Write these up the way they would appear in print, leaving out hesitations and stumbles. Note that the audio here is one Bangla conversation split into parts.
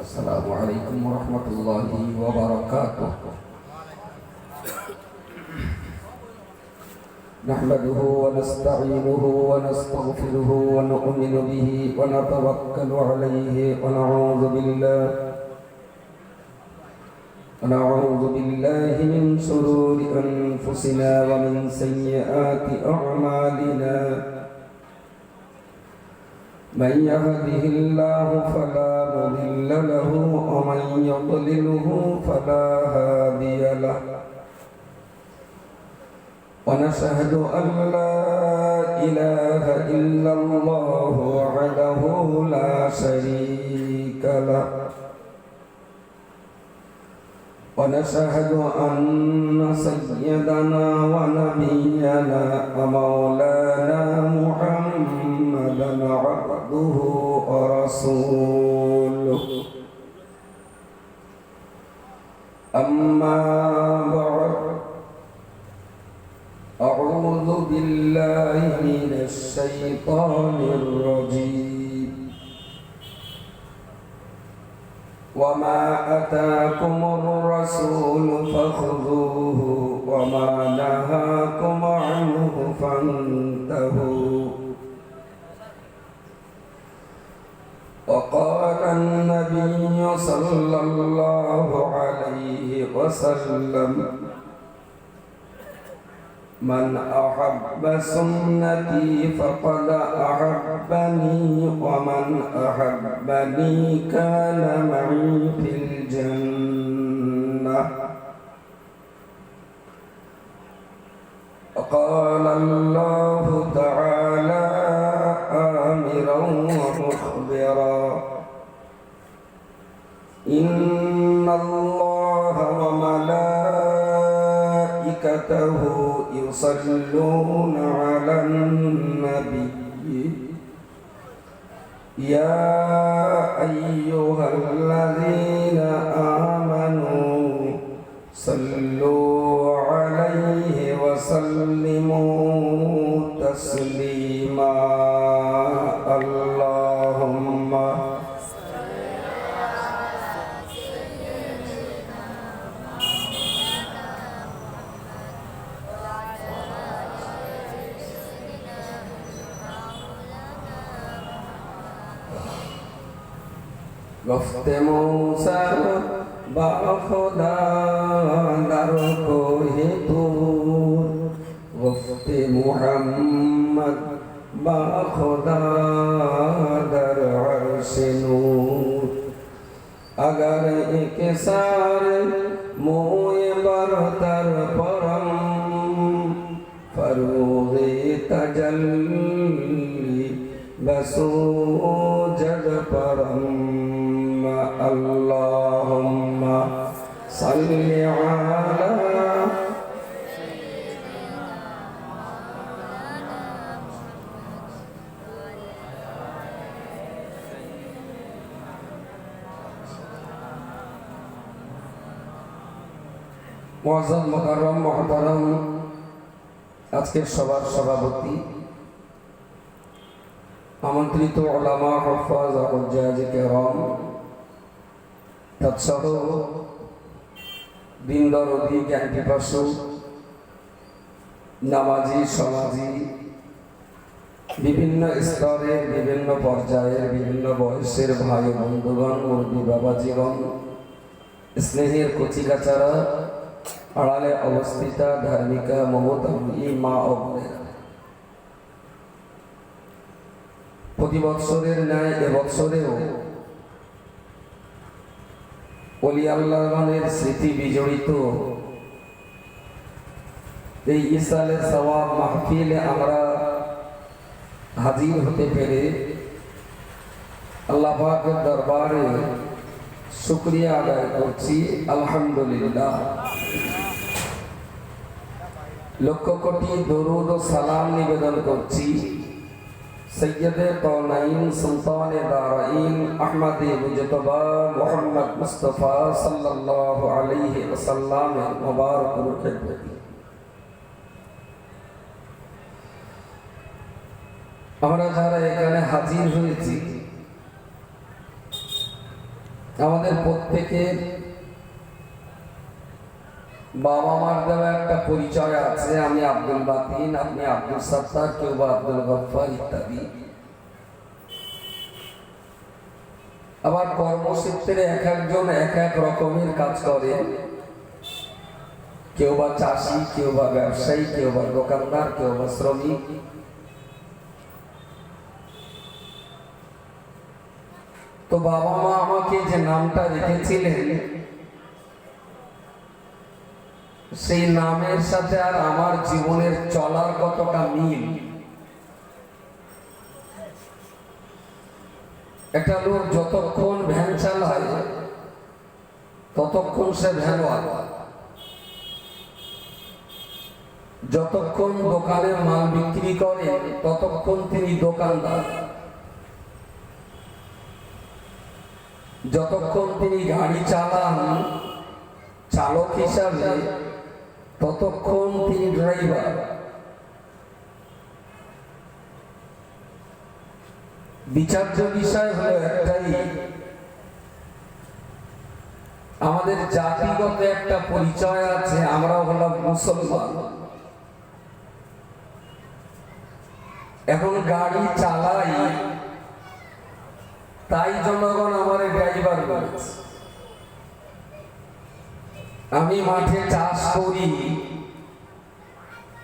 السلام عليكم ورحمة الله وبركاته. نحمده ونستعينه ونستغفره ونؤمن به ونتوكل عليه ونعوذ بالله من شرور أنفسنا ومن سيئات أعمالنا. من يهده الله فلا مضل له ومن يضلله فلا هادي له. ونشهد أن لا إله إلا الله وحده لا شريك له. ونشهد أن سيدنا ونبينا ومولانا محمدا عبده ورسوله. أما بعد، أعوذ بالله من الشيطان الرجيم. وما أتاكم الرسول فخذوه وما نهاكم عنه فانتهوا. وقال النبي صلى الله عليه وسلم: من أحب سنتي فقد أحبني ومن أحبني كان معي في الجنة. وقال الله تعالى آمرا ومخبرا: إن الله وملائكته يصلون على النبي يا أيها الذين آمنوا صلوا عليه وسلموا تسليما. اللهم گفت موسیٰ با خدا در کوہ طور، گفت محمد با خدا در عرش نور. اگر ایک سار موئے برتر پرم، فروغ تجلی بسوجد پرم. اللهم صل على মুআজ্জাজ মুকাররম মুহতারাম আজকের সভার সভাপতি, আমন্ত্রিত উলামা, হুফাজ ও হুজ্জাজ কিরাম, তৎসহ দিন দরদি, জ্ঞান পিপাসু, নামাজি, সমাজি, বিভিন্ন স্তরের, বিভিন্ন পর্যায়ের, বিভিন্ন বয়সের ভাই বন্ধুগণ, মুরব্বী বাবাজীগণ, স্নেহের কচিকাচারা, আড়ালে অবস্থিতা ধার্মিকা মমতাময়ী মা ও বোনেরা, প্রতি বৎসরের ন্যায় এবৎসরেও ওলি আল্লাহগণের স্মৃতি বিজড়িত এই ইসালে সওয়াব মাহফিলে আমরা হাজির হতে পেরে আল্লাহ পাকের দরবারে শুকরিয়া আদায় করছি। আলহামদুলিল্লাহ। লক্ষ কোটি দরুদ ও সালাম নিবেদন করছি সৈয়দে কওনাইন সুলতানে দারাইন আহমদে মুজতবা মুহাম্মদ মুস্তাফা সাল্লাল্লাহু আলাইহি ওয়াসাল্লামের মুবারক রূহে। আমরা যারা এখানে হাজির হয়েছি আমাদের প্রত্যেকের বাবা মার দেওয়া একটা পরিচয় আছে। আমি আব্দুল বাতিন, আপনি আব্দুল সাত্তার, কেউ বা আব্দুল গফফার ইত্যাদি। আবার কর্মক্ষেত্রে এক একজন এক এক রকমের কাজ করে। কেউ বা চাষি, কেউ বা ব্যবসায়ী, কেউ বা দোকানদার, কেউ বা শ্রমিক। তো বাবা মা আমাকে যে নামটা রেখেছিলেন, সেই নামের সাথে আর আমার জীবনের চলার কতটা মিল। একটা লোক যতক্ষণ ভ্যান চালায় ততক্ষণ সে ভ্যানওয়ালা, যতক্ষণ দোকানে মাল বিক্রি করে ততক্ষণ তিনি দোকানদার, যতক্ষণ তিনি গাড়ি চালান চালক হিসাবে ততক্ষণ তিনি ড্রাইভার। বিচার্য বিষয় হলো একটাই, আমাদের জাতিগত একটা পরিচয় আছে, আমরা হলাম মুসলমান। এখন গাড়ি চালাই তাই জনগণ আমার ড্রাইভার বলেছে। আমি মাঠে চাষ করি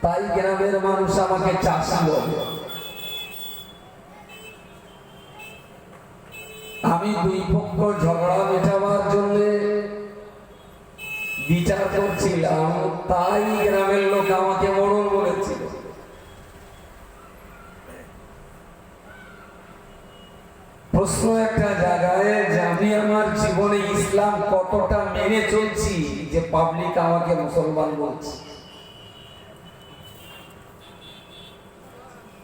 তাই গ্রামের মানুষ আমাকে চাষি বলে। আমি দুই পক্ষ ঝগড়া মেটাবার জন্য বিচার করছিলাম তাই গ্রামের লোক আমাকে মোড়ল বলেছিল। প্রশ্ন একটা জায়গায় যে আমি আমার জীবনে ইসলাম কতটা মেনে চলছি যে পাবলিক আমাকে মুসলমান বলছে।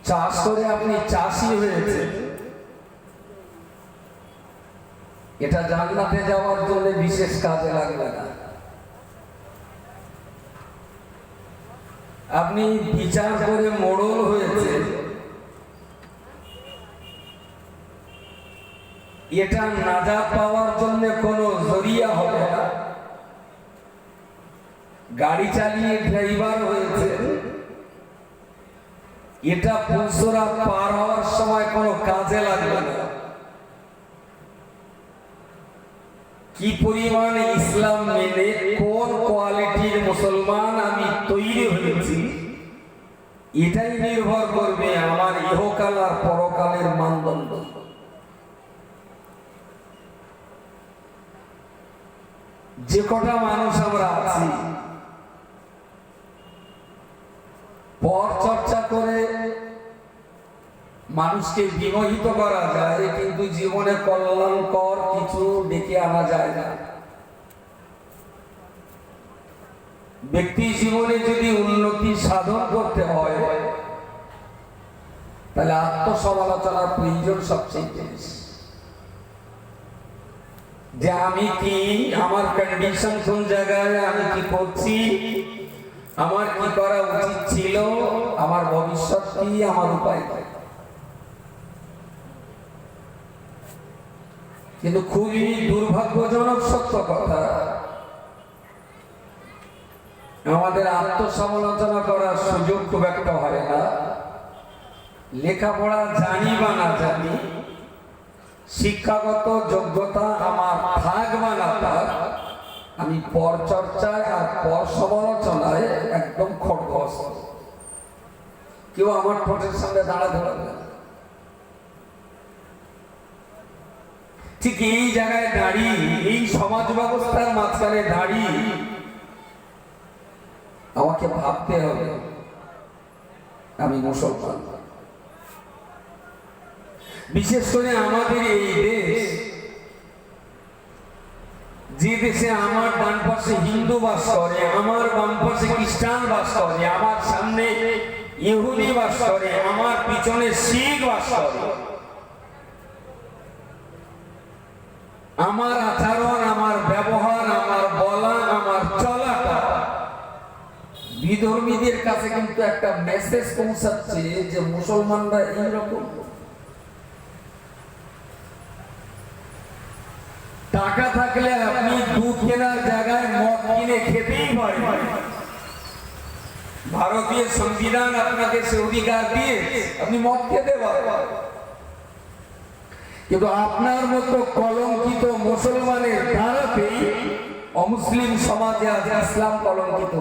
চাষ করে আপনি চাষি হয়েছে, এটা জান্নাতে যাওয়ার জন্য বিশেষ কাজে লাগবে না। আপনি বিচার করে মোড়ল হয়েছে, এটা নাজাত পাওয়ার জন্য কোনো জরিয়া হবে না। গাড়ি চালিয়ে ড্রাইভার হয়েছে, এটা পুরসরা পার হওয়ার সময় কোনো কাজে লাগবে না। কি পরিমাণ ইসলাম মেনে কোন কোয়ালিটির মুসলমান আমি তৈরি হয়েছি, এটাই নির্ভর করবে আমার ইহকাল আর পরকালের মানদণ্ড। যে কটা মানুষ আমরা আছি, পর চর্চা করে মানুষকে বিমোহিত করা যায়, কিন্তু জীবনে কল্যাণকর কিছু ডেকে আনা যায় না। ব্যক্তি জীবনে যদি উন্নতি সাধন করতে হয় তাহলে আত্মসমালোচনার প্রয়োজন সবচেয়ে বেশি। যে আমি কি, আমার কন্ডিশন কোন জায়গায়, আমি কি করছি, আমার কি করা উচিত ছিল, আমার ভবিষ্যৎ কি, আমার উপায় কি। কিন্তু খুবই দুর্ভাগ্যজনক সত্য কথা, আমাদের আত্মসমালোচনা করার সুযোগ খুব একটা হয় না। লেখাপড়া জানি বা না জানি, শিক্ষাগত যোগ্যতা আমার থাক বা না থাক, আমি পর চর্চায় আর পর সমালোচনায় একদম খড়গস্ত। কেউ আমার ঠোঁটের সামনে দাঁড়াতে পারবে না। ঠিক এই জায়গায় দাঁড়িয়ে, এই সমাজ ব্যবস্থার মাঝখানে দাঁড়িয়ে আমাকে ভাবতে হবে আমি মুসলমান। বিশেষ করে আমাদের এই দেশ, যে দেশে আমার ডান পাশে হিন্দু বাস করে, আমার বাম পাশে খ্রিস্টান বাস করে, আমার সামনে ইহুদি বাস করে, আমার পিছনে শিখ বাস করে, আমার আচরণ, আমার ব্যবহার, আমার বলা, আমার চলাটা বিধর্মীদের কাছে কিন্তু একটা মেসেজ পৌঁছাচ্ছে যে মুসলমানরা এইরকম। টাকা থাকলে আপনি দুধ কেনার জায়গায় মদ কিনে খেতেই পারেন। ভারতীয় সংবিধান আপনাকে সে অধিকার দিয়ে আপনি মদ খেতে পারেন। কিন্তু আপনার মতো কলঙ্কিত মুসলমানের ধারাতেই অমুসলিম সমাজে আজ ইসলাম কলঙ্কিত।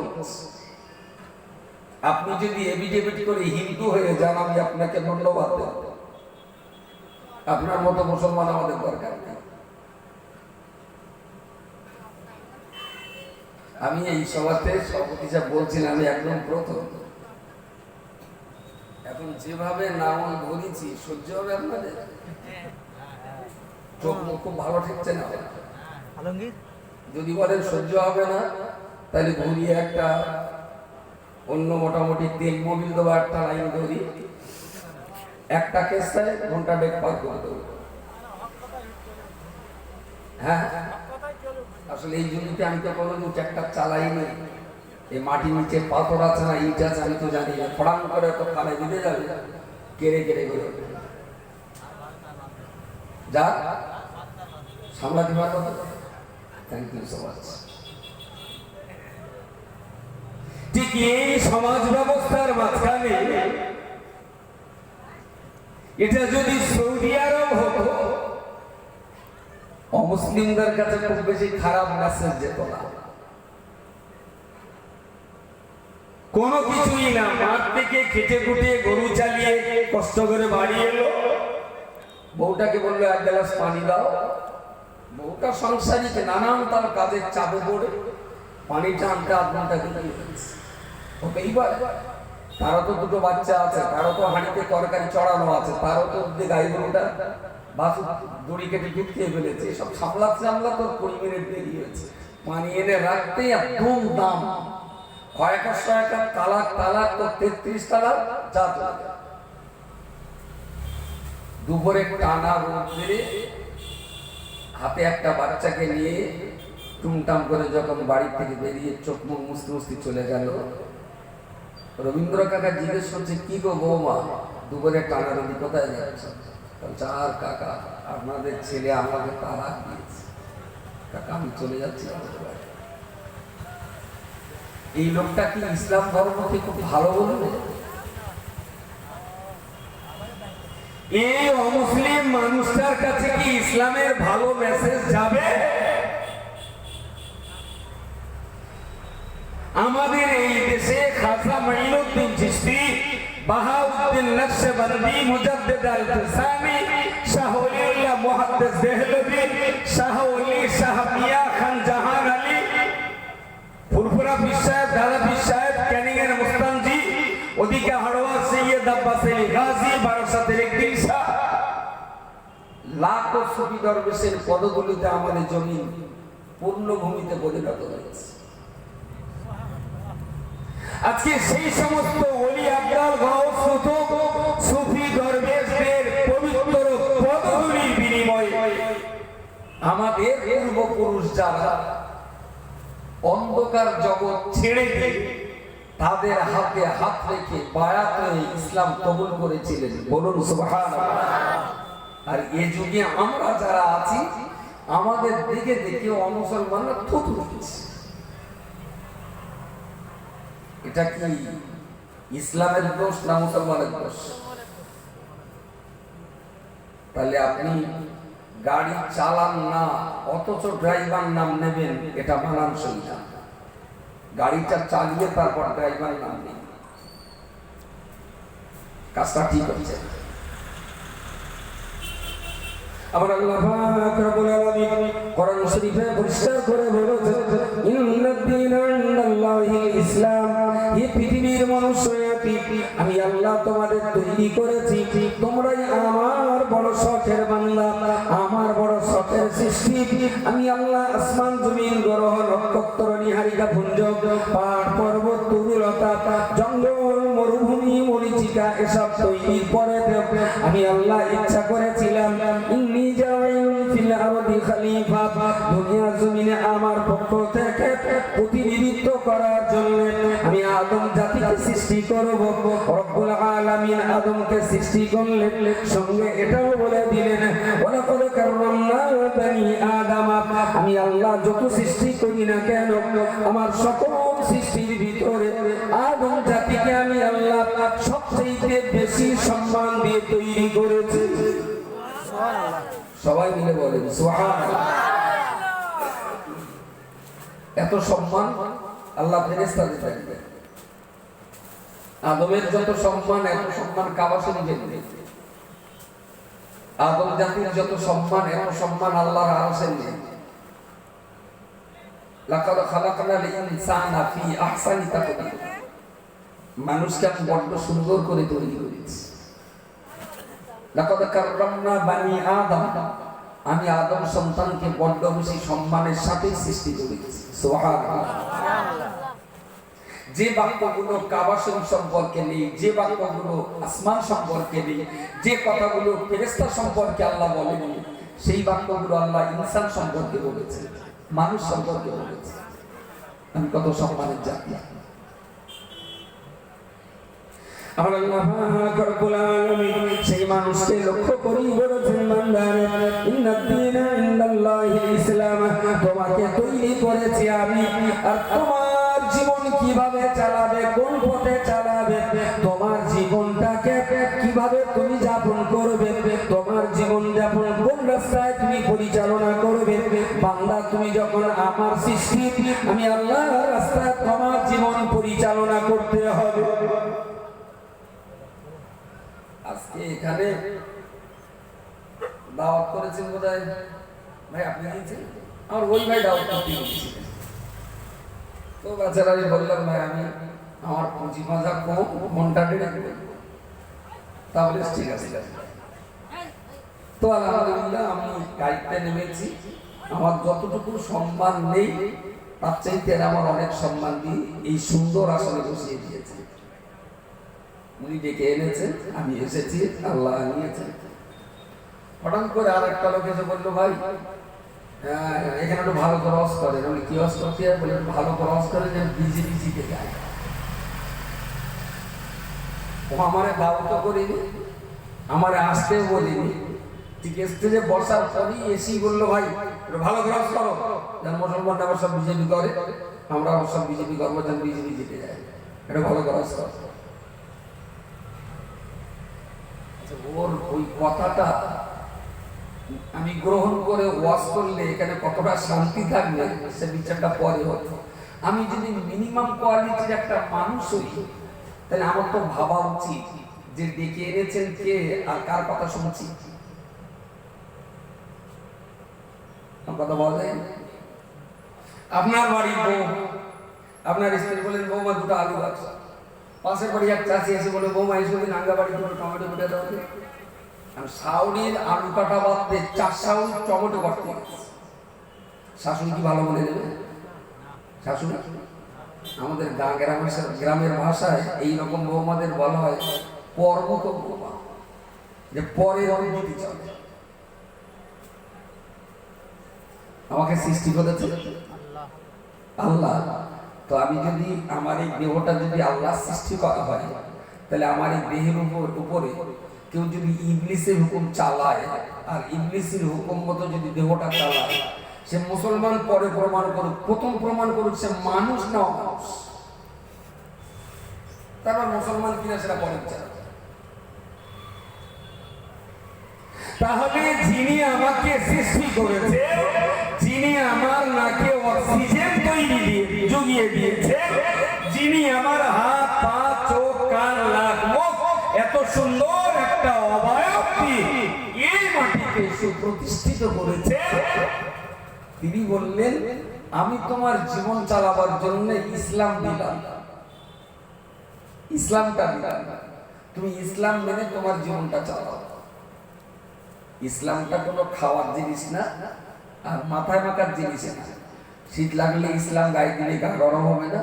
আপনি যদি এভিডেভিট করে হিন্দু হয়ে যান, আমি আপনাকে ধন্যবাদ দেব। আপনার মতো মুসলমান আমাদের দরকার নেই। আমি এই সভাতে সভাপতি সাহেব বলছিলাম, আমি একদম প্রথম। এখন যেভাবে নাম ধরেছি সহ্য হবে আপনাদের? চোখ মুখ খুব ভালো ঠেকছে না? যদি বলেন সহ্য হবে না, তাহলে ঘুরিয়ে একটা অন্য মোটামুটি তেল মোবিল দেবো, একটা লাইন ধরি, একটা কেসটায় ঘন্টা ডেক পার করে দেবো। হ্যাঁ, আসলে এই জমিতে আমি তো কোনোদিন ট্র্যাক্টর চালাইনি। এই মাটির নিচে পাথর আছে না, ইট আছে, আমি তো জানি না। ফড়াং করে তো খালে দিতে যাবে, কেড়ে কেড়ে করে যা সামলাতে পারবো। Thank you so much. ঠিক এই সমাজ ব্যবস্থার মাঝখানে এটা যদি সৌদি আরব হতো, অমুসলিমদের কাছে খুব বেশি খারাপ মেসেজ যেত না। কোনো কিছুই না, মাঠ থেকে খেটে খুটে গরু চালিয়ে কষ্ট করে বাড়ি এলো, বউটাকে বললো এক গ্লাস পানি দাও। বউটা সংসারীকে নানান তার কাজের চাপে পড়ে পানিটা আনতে আধ ঘন্টা হতেই পারে। তারও তো দুটো বাচ্চা আছে, তারও তো হাঁড়িতে তরকারি চড়ানো আছে, তারও তো গাই গরুটা বাসু দড়ি কেটে দুধ খেয়ে ফেলেছে। সব সামলাতে তোর 20 মিনিট দেরি হয়েছে। পানি এনে রাখতেই একদম দাম, কয়েকশো টাকা তালাক তালাক তো 33 তালাক যা। দুপুরে টানা রোদ মেরে হাতে একটা বাচ্চাকে নিয়ে টুমটাম করে যখন বাড়ি থেকে বেরিয়ে চোখ মুখ মুছতে মুছতে চলে গেল, রবীন্দ্র কাকা জিজ্ঞেস করছে, কি গো বৌমা, দুপুরে টানা রোদি কোথায় যাচ্ছে? আর কাকা, আপনাদের ছেলে আমাকে তালাক দিয়েছে, কাকা আমি চলে যাচ্ছি। এই লোকটা কি ইসলাম ধর্মকে খুব ভালো বলবে? এই অমুসলিম মানুষটার কাছে কি ইসলামের ভালো মেসেজ যাবে? আমাদের এই দেশে খাজা মাইনুদ্দিন চিশতি, বাহাউদ্দিন নকশবন্দি, মুজাদ্দিদ আল-ফিসানি, শাহ ওলিউল্লাহ মুহাদ্দিস দেহলভি, শাহ ওলি শাহ মিয়া খান জাহান আলী, ফুরফুরা পীর সাহেব, দাদা পীর সাহেব, ক্যানিং এর মুস্তানজি, ওদিকে হাড়োয়া সৈয়দ আব্বাস আলী গাজী, বারাসাতের একদিন শাহ, লাখো সুফি দরবেশের পদগুলিতে আমাদের জমিন পূর্ণভূমিতে পরিণত হয়েছে। আজকে সেই সমস্ত ওলি আব্দাল গাউস কুতুব সুফি দরবেশদের পবিত্র পদগুলির বিনিময়ে আমাদের পূর্বপুরুষ যারা অন্ধকার জগৎ ছেড়ে দিয়ে তাদের হাতে হাত রেখে বায়াত হয়ে ইসলাম কবুল করেছিলেন। বলুন সুবহানাল্লাহ। আর এই যুগে আমরা যারা আছি, আমাদের দিকে দেখে অমুসলমানরা থুতু দিচ্ছে। এটা কি ইসলামের দোষ না মুসলমানের দোষ? তাহলে আপনি গাড়ি চালান না, অথচ ড্রাইভার নাম নেবেন, এটা মানানসই না। গাড়িটা চালিয়ে তারপর ড্রাইভার নাম নেই, কাজটা ঠিক হচ্ছে। আমার আল্লাহ পাক রব্বুল আলামিন কোরআন শরীফে পরিষ্কার করে বলেছেন, ইন্নাদ-দীনা ইনদাল্লাহিল ইসলাম। এই পৃথিবীর মানুষয়াতি আমি আল্লাহ তোমাদের তৈরি করেছি, তোমরাই আমার বড় শখের বান্দা, আমার বড় শখের সৃষ্টি। আমি আল্লাহ আসমান জমিন গ্রহ নক্ষত্র নিহারিকা পুঞ্জ পাহাড় পর্বত তরুলতা জঙ্গল মরুভূমি মরীচিকা এসব তৈরির পরে আমি আল্লাহ ইচ্ছা করেছিলাম দুনিয়া জমিনে আমার পক্ষ থেকে প্রতিনিধিত্ব করার জন্য আমি আদম জাতিকে সৃষ্টি করব। রব্বুল আলামিন আদমকে সৃষ্টি করলেন, সঙ্গে এটাও বলে দিলেন, ওয়ালাকাদ কাররামনা বানি আদম, আমি আল্লাহ যত সৃষ্টি করি না কেন, আমার সকল সৃষ্টির ভিতরে আদম জাতিকে আমি আল্লাহ সবচেয়ে বেশি সম্মান দিয়ে তৈরি করেছি। সবাই মিলে বলেন সুবহানাল্লাহ। এত সম্মান আল্লাহ ফেরেশতাদের দেন। আদমের যত সম্মান, এত সম্মান কাবা শরীফে নেই। আদম জাতির যত সম্মান, এত সম্মান আল্লাহর আরশে নেই। লাকাদ খালাকনাল ইনসানা ফি আহসানি তাকওয়িম। মানুষকে আমি বড্ড সুন্দর করে তৈরি করেছি। লাকাদ কাররামনা বানি আদম। আমি আদম সন্তানকে বড্ড বেশি সম্মানের সাথে সৃষ্টি করেছি। সুবহানাল্লাহ। যে বাক্যগুলো কাবা শরীফ সম্পর্কে নেই, যে বাক্যগুলো আসমান সম্পর্কে নেই, যে কথাগুলো ফেরেশতা সম্পর্কে আল্লাহ বলেন, সেই বাক্যগুলো আল্লাহ ইনসান সম্পর্কে বলেছে, মানুষ সম্পর্কে বলেছে। আমি কত সম্মানের জাতি। আমার আল্লাহ রব্বুল আলামিন সেই মানুষকে লক্ষ্য করেই বলেছেন, বান্দারে ইন্নাদ দীনা ইনদাল্লাহিল ইসলাম। তোমাকে তৈরি করেছি আমি, আর তোমার জীবন কিভাবে চালাবে, কোন পথে চালাবে, তোমার জীবনটাকে কিভাবে তুমি যাপন করবে, তোমার জীবন যাপন কোন রাস্তায় তুমি পরিচালনা করবে, বান্দা তুমি যখন আমার সৃষ্টি, আমি আল্লাহর রাস্তায় তোমার জীবন পরিচালনা করতে হবে। আজকে এখানে দাওয়াত করেছেন বোধহয় ভাই, আপনি দিয়েছেন? আমার ওই ভাই দাওয়াত করতে গিয়েছিলেন, তো বাচ্চারা বললাম ভাই আমি আমার পুঁজি মাজা কম, মনটা ডেকে দেবেন। তাহলে ঠিক আছে। তো আলহামদুলিল্লাহ আমি গাড়িতে নেমেছি। আমার যতটুকু সম্মান নেই তার চাইতে আমার অনেক সম্মান দিয়ে এই সুন্দর আসনে বসিয়ে দিয়েছে। উনি ডেকে এনেছেন, আমি এসেছি, আল্লাহ আনিয়েছেন। হঠাৎ করে আর একটা লোক এসে বললো, ভাই এখানে একটু ভালো করে অস করেন। উনি কি অস করতে বলে, একটু ভালো করে অস করেন যেন বিজেপি জিতে যায়। ও আমারে দাওয়াত করিনি, আমারে আসতেও বলিনি। ঠিক স্টেজে বসার পরই এসি বললো, ভাই একটু ভালো করে অস করো, যেন মুসলমানরা আবার সব বিজেপি করে, আমরা আবার সব বিজেপি করবো, যেন বিজেপি জিতে যায়। এটা ভালো করে অস করো। ওর ওই কথাটা আমি গ্রহণ করে ওয়াজ করলে এখানে কতটা শান্তি থাকবে সে বিচারটা পরে হতো। আমি যদি মিনিমাম কোয়ালিটির একটা মানুষ হই, তাহলে আমার তো ভাবা উচিত যে ডেকে এনেছেন কে আর কার কথা শুনছি। কথা বলেন, আপনার বাড়ির বউ, আপনার স্ত্রী বলেন বৌমা দুটো আলু গাছ, পাশের বাড়ি এক চাষি এসে বলে বৌমা এসে দিন আঙ্গা বাড়ি দুটো টমেটো কেটে দাও। আর শাওড়ির আলু কাটা বাদ দিয়ে 4 শাওড়ি টমেটো কাটতে, শাশুড়ি কি ভালো মনে দেবে? শাশুড়ি আমাদের গ্রামের ভাষায় এইরকম বৌমাদের বলা হয় পরমত বৌমা, যে পরের অনুমতি চলে। আমাকে সৃষ্টি করেছে আল্লাহ। তো আমি যদি আমার এই দেহটা যদি আল্লাহ সৃষ্টি করা হয়, তাহলে আমার এই দেহের উপরে কেউ যদি ইবলিসের হুকুম চালায় আর ইবলিসের হুকুম মতো যদি দেহটা চালায়, সে মুসলমান পরে প্রমাণ করুক, প্রথম প্রমাণ করুক সে মানুষ না অমানুষ, তারপর মুসলমান কিনা সেটা পরে চালায়। তাহলে যিনি আমাকে সৃষ্টি করেছে, যিনি আমার নাকে অক্সিজেন তৈরি দিয়ে জুগিয়ে দিয়েছে, যিনি আমার হাত পা চোখ কান নাক মুখ এত সুন্দর একটা অবয়ব দিয়ে এই মাটিকে সুপ্রতিষ্ঠিত করেছে, তিনি বললেন আমি তোমার জীবন চালাবার জন্য ইসলাম দিলাম, ইসলামটা দিলাম, তুমি ইসলাম মেনে তোমার জীবনটা চালাও। ইসলামটা কোনো খাওয়ার জিনিস না আর মাথায় মাখার জিনিস না। শীত লাগলে ইসলাম গায়ে দিলে গা গরম হবে না,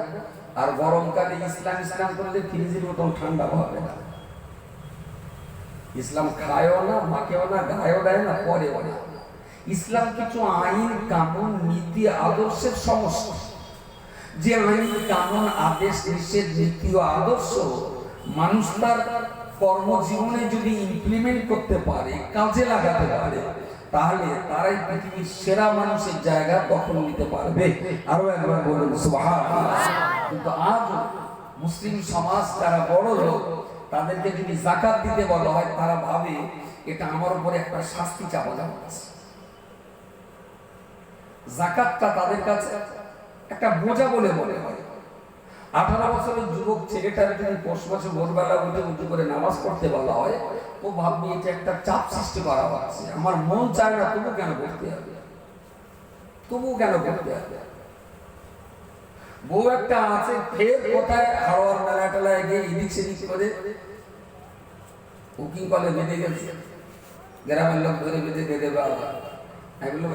আর গরমকালে ইসলাম ইসলাম করলে ফ্রিজের মতন ঠান্ডা হবে না। ইসলাম খায়ও না, মাকেও না, গায়েও দেয় না, পরেও না। ইসলাম কিছু আইন কানুন নীতি আদর্শের সমষ্টি। যে আইন কানুন আদেশ নিষেধ নীতি ও আদর্শ মানুষ তার কর্মজীবনে যদি ইমপ্লিমেন্ট করতে পারে, কাজে লাগাতে পারে, তাহলে তারাই পৃথিবীর সেরা মানুষের জায়গা দখল নিতে পারবে। আরো একবার বলুন সুবহানাল্লাহ। কিন্তু আজ মুসলিম সমাজ যারা বড় লোক, তাদেরকে যদি যাকাত দিতে বলা হয়, তারা ভাবে এটা আমার উপরে একটা শাস্তি চাপা যাচ্ছে। যাকাতটা তাদের কাছে একটা বোঝা বলে মনে হয়। 18 বছরের যুবক ছেলেটার যদি পৌষ মাসে ভোরবেলা উঠে উঁচু করে নামাজ পড়তে বলা হয়, ও ভাববে এটা একটা চাপ সৃষ্টি করা হচ্ছে, আমার মন চায় না, তবু কেন করতে হবে, তবু কেন করতে হবে। বউ একটা আছে, ফের কোথায় হাওয়ার মেলা টেলায় গিয়ে এদিক সেদিক করে উকিং কলে বেঁধে গেছে, গ্রামের লোক ধরে বেঁধে দিয়ে দেবে। এগুলো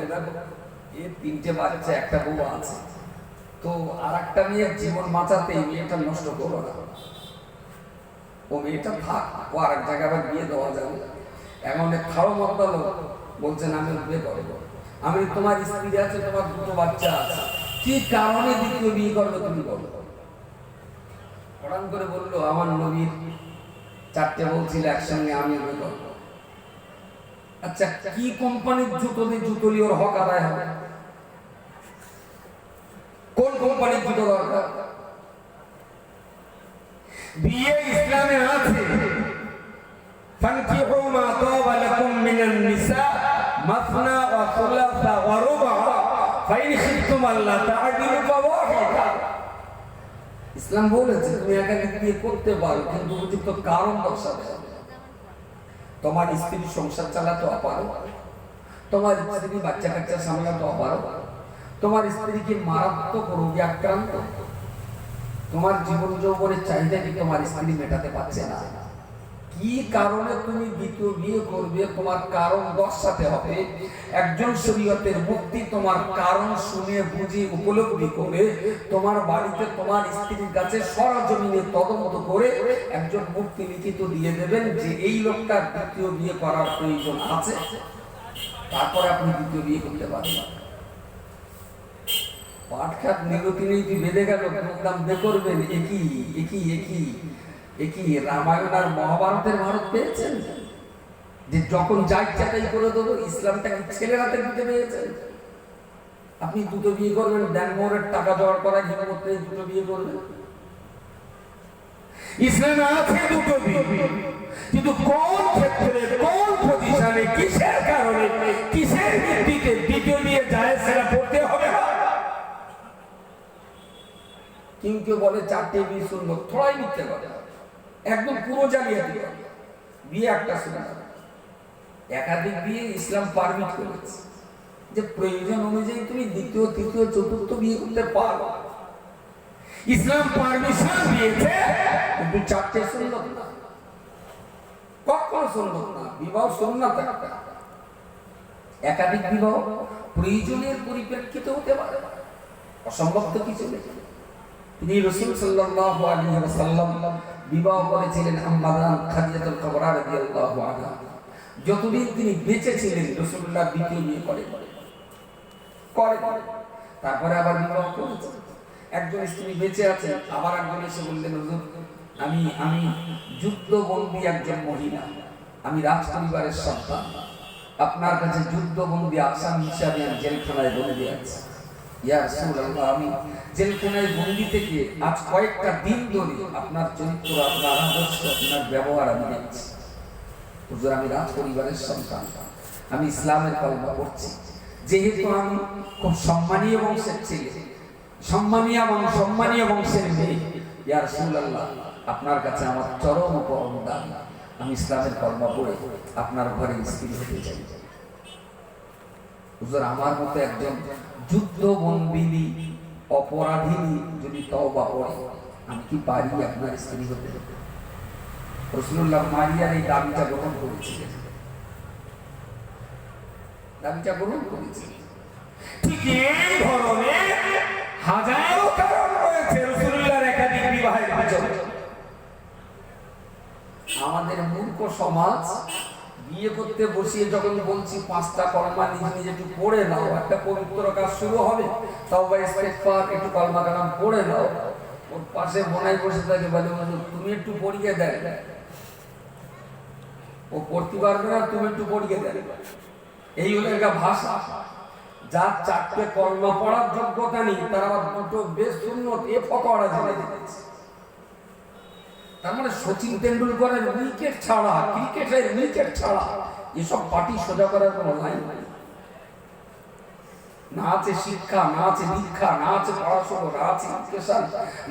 এর 3টে বাচ্চা, একটা বউ আছে, তো আর একটা মেয়ের জীবন বাঁচাতে এই মেয়েটা নষ্ট করো না, ও মেয়েটা থাক, ও আর এক জায়গায় আবার বিয়ে দেওয়া যাবে। এখন খাওয়া মতো বলছেন আমি বিয়ে করবো, আমি তোমার স্ত্রী আছে, তোমার 2টো বাচ্চা আছে, কি কারণে দ্বিতীয় বিয়ে করবে তুমি বলো। হঠাৎ করে বললো আমার নবীর 4টে বউ ছিল একসঙ্গে, আমি বিয়ে করবো। আচ্ছা, কি কোম্পানির জুতো দিয়ে জুতো নিয়ে ওর হক আদায় হবে? কোন কোম্পানির জুতো দরকার? বিয়ে ইসলামে আছে, ফানকিহু মা তাবা লাকুম মিনান নিসা মাসনা ওয়া সুলাসা ওয়া রুবা ফাইন খিফতুম আল্লা তা'দিলু ফাওয়াহিদা। ইসলাম বলেছে তুমি একাকে বিয়ে করতে পারো, কিন্তু উপযুক্ত কারণ দর্শাতে হবে। তোমার স্ত্রী সংসার চালাতে অপারো, তোমার স্ত্রী বাচ্চা কাচ্চা সামলাতে অপারো, তোমার স্ত্রীকে মারাত্মক রোগে আক্রান্ত, তোমার জীবন যৌবনের চাহিদা কি তোমার স্ত্রী মেটাতে পারছে না, কি কারণে তুমি দ্বিতীয় বিয়ে করবে, তোমার কারণ দর্শাতে হবে। একজন শরীয়তের মুক্তি তোমার কারণ শুনে বুঝে উপলব্ধি করে তোমার বাড়িতে তোমার স্ত্রীর কাছে সরজমিনে তদন্ত করে একজন মুক্তি লিখিত দিয়ে দেবেন যে এই লোকটার দ্বিতীয় বিয়ে করার প্রয়োজন আছে, তারপরে আপনি দ্বিতীয় বিয়ে করতে পারেন। পাটখাত নিগতি নীতি বেঁধে গেল, প্রোগ্রাম বে করবেন, একই রামায়ণ আর মহাভারতের ভারত পেয়েছেন যে যখন যাই চাটাই করে দেবো, ইসলামটাকে ছেলের হাতে দিতে পেয়েছেন। আপনি 2টো বিয়ে করবেন, ড্যানমোরের টাকা জোগাড় করা হিম্মত নেই, 2টো বিয়ে করবেন। ইসলামে আছে 2টো বিয়ে, কিন্তু কোন ক্ষেত্রে, কোন পজিশনে, কিসের কারণে, কিসের ভিত্তিতে দ্বিতীয় বিয়ে যায় সেটা পড়তে হবে। কেউ বলে 4টে বিয়ে সুন্দর, থোড়াই মিথ্যে কথা, একদম পুরো জালিয়াতি করে। বিয়ে একটা সুন্দর, একাধিক বিয়ে ইসলাম পারমিট করেছে যে প্রয়োজন অনুযায়ী তুমি দ্বিতীয়, তৃতীয়, চতুর্থ বিয়ে করতে পারো। ইসলাম পারমিশন দিয়েছে, কিন্তু 4টে সুন্দর না, কখনো সুন্দর না। বিবাহ সুন্নাত, একাধিক বিবাহ প্রয়োজনের পরিপ্রেক্ষিতে হতে পারে, অসম্ভব তো কিছু নেই। তিনি রাসূল সাল্লাল্লাহু আলাইহি ওয়াসাল্লাম বিবাহ করেছিলেন আম্মা খাদিজাতুল কুবরা রাদিয়াল্লাহু আনহা। যতদিন তিনি বেঁচে ছিলেন রাসূলুল্লাহ দ্বিতীয় বিয়ে করে, তারপরে আবার বিবাহ করেছেন। একজন স্ত্রী বেঁচে আছে, আবার একজন এসে বললেন হুজুর আমি যুদ্ধবন্দী একজন মহিলা, আমি রাজ পরিবারের সন্তান, আপনার কাছে যুদ্ধবন্দী আসামি হিসাবে আমি জেলখানায় বন্দী আছি। ইয়া রাসূলুল্লাহ, আমি জেলখানায় বন্দী থেকে আজ কয়েকটা দিন ধরে আপনার চরিত্র, আপনার আদর্শ, আপনার ব্যবহার আমি দেখছি। হুজুর আমি রাজ পরিবারের সন্তান, আমি ইসলামের কলমা পড়ছি, যেহেতু আমি খুব সম্মানীয় বংশের ছেলে, সম্মানীয় বংশের মেয়ে, ইয়া রাসূলুল্লাহ আপনার কাছে আমার চরম পরম দাবি, আমি ইসলামের কলমা পড়ে আপনার ঘরে স্ত্রী হতে চাই। হুজুর আমার মতো একজন যুদ্ধবন্দিনী অপরাধিনী যদি তওবা করে, আমি কি পারি আপনার স্ত্রী হতে? রাসূলুল্লাহ মারিয়ার এই দাবিটা গ্রহণ করেছিলেন, ঠিক এই ধরনের হাজারো কারণ রয়েছে রাসূলুল্লাহর একাধিক বিবাহের পিছনে। আমাদের মূর্খ সমাজ বিয়ে করতে বসিয়ে যখন বলছি 5টা কলমা নিজে একটু পড়ে নাও, একটা পবিত্র কাজ শুরু হবে, তাওবা ইস্তেগফার একটু কলমা কালাম পড়ে নাও, ওর পাশে বোনাই বসে থাকে, বলে তুমি একটু পড়িয়ে দেয়, ও পড়তে পারবে না, তুমি একটু পড়িয়ে দেয়। এই হলো একটা ভাষা। যার চারটে কলমা পড়ার যোগ্যতা নেই তার আবার দুটো বেশ সুন্নত এ ফতোয়া জেনে দিয়েছে। তার মানে সচিন তেন্ডুলকরের উইকেট ছাড়া, ক্রিকেটের উইকেট ছাড়া এসব পার্টি সোজা করার কোনো লাইন নাই। না আছে শিক্ষা, না আছে দীক্ষা, না আছে পড়াশোনা, না আছে এডুকেশন,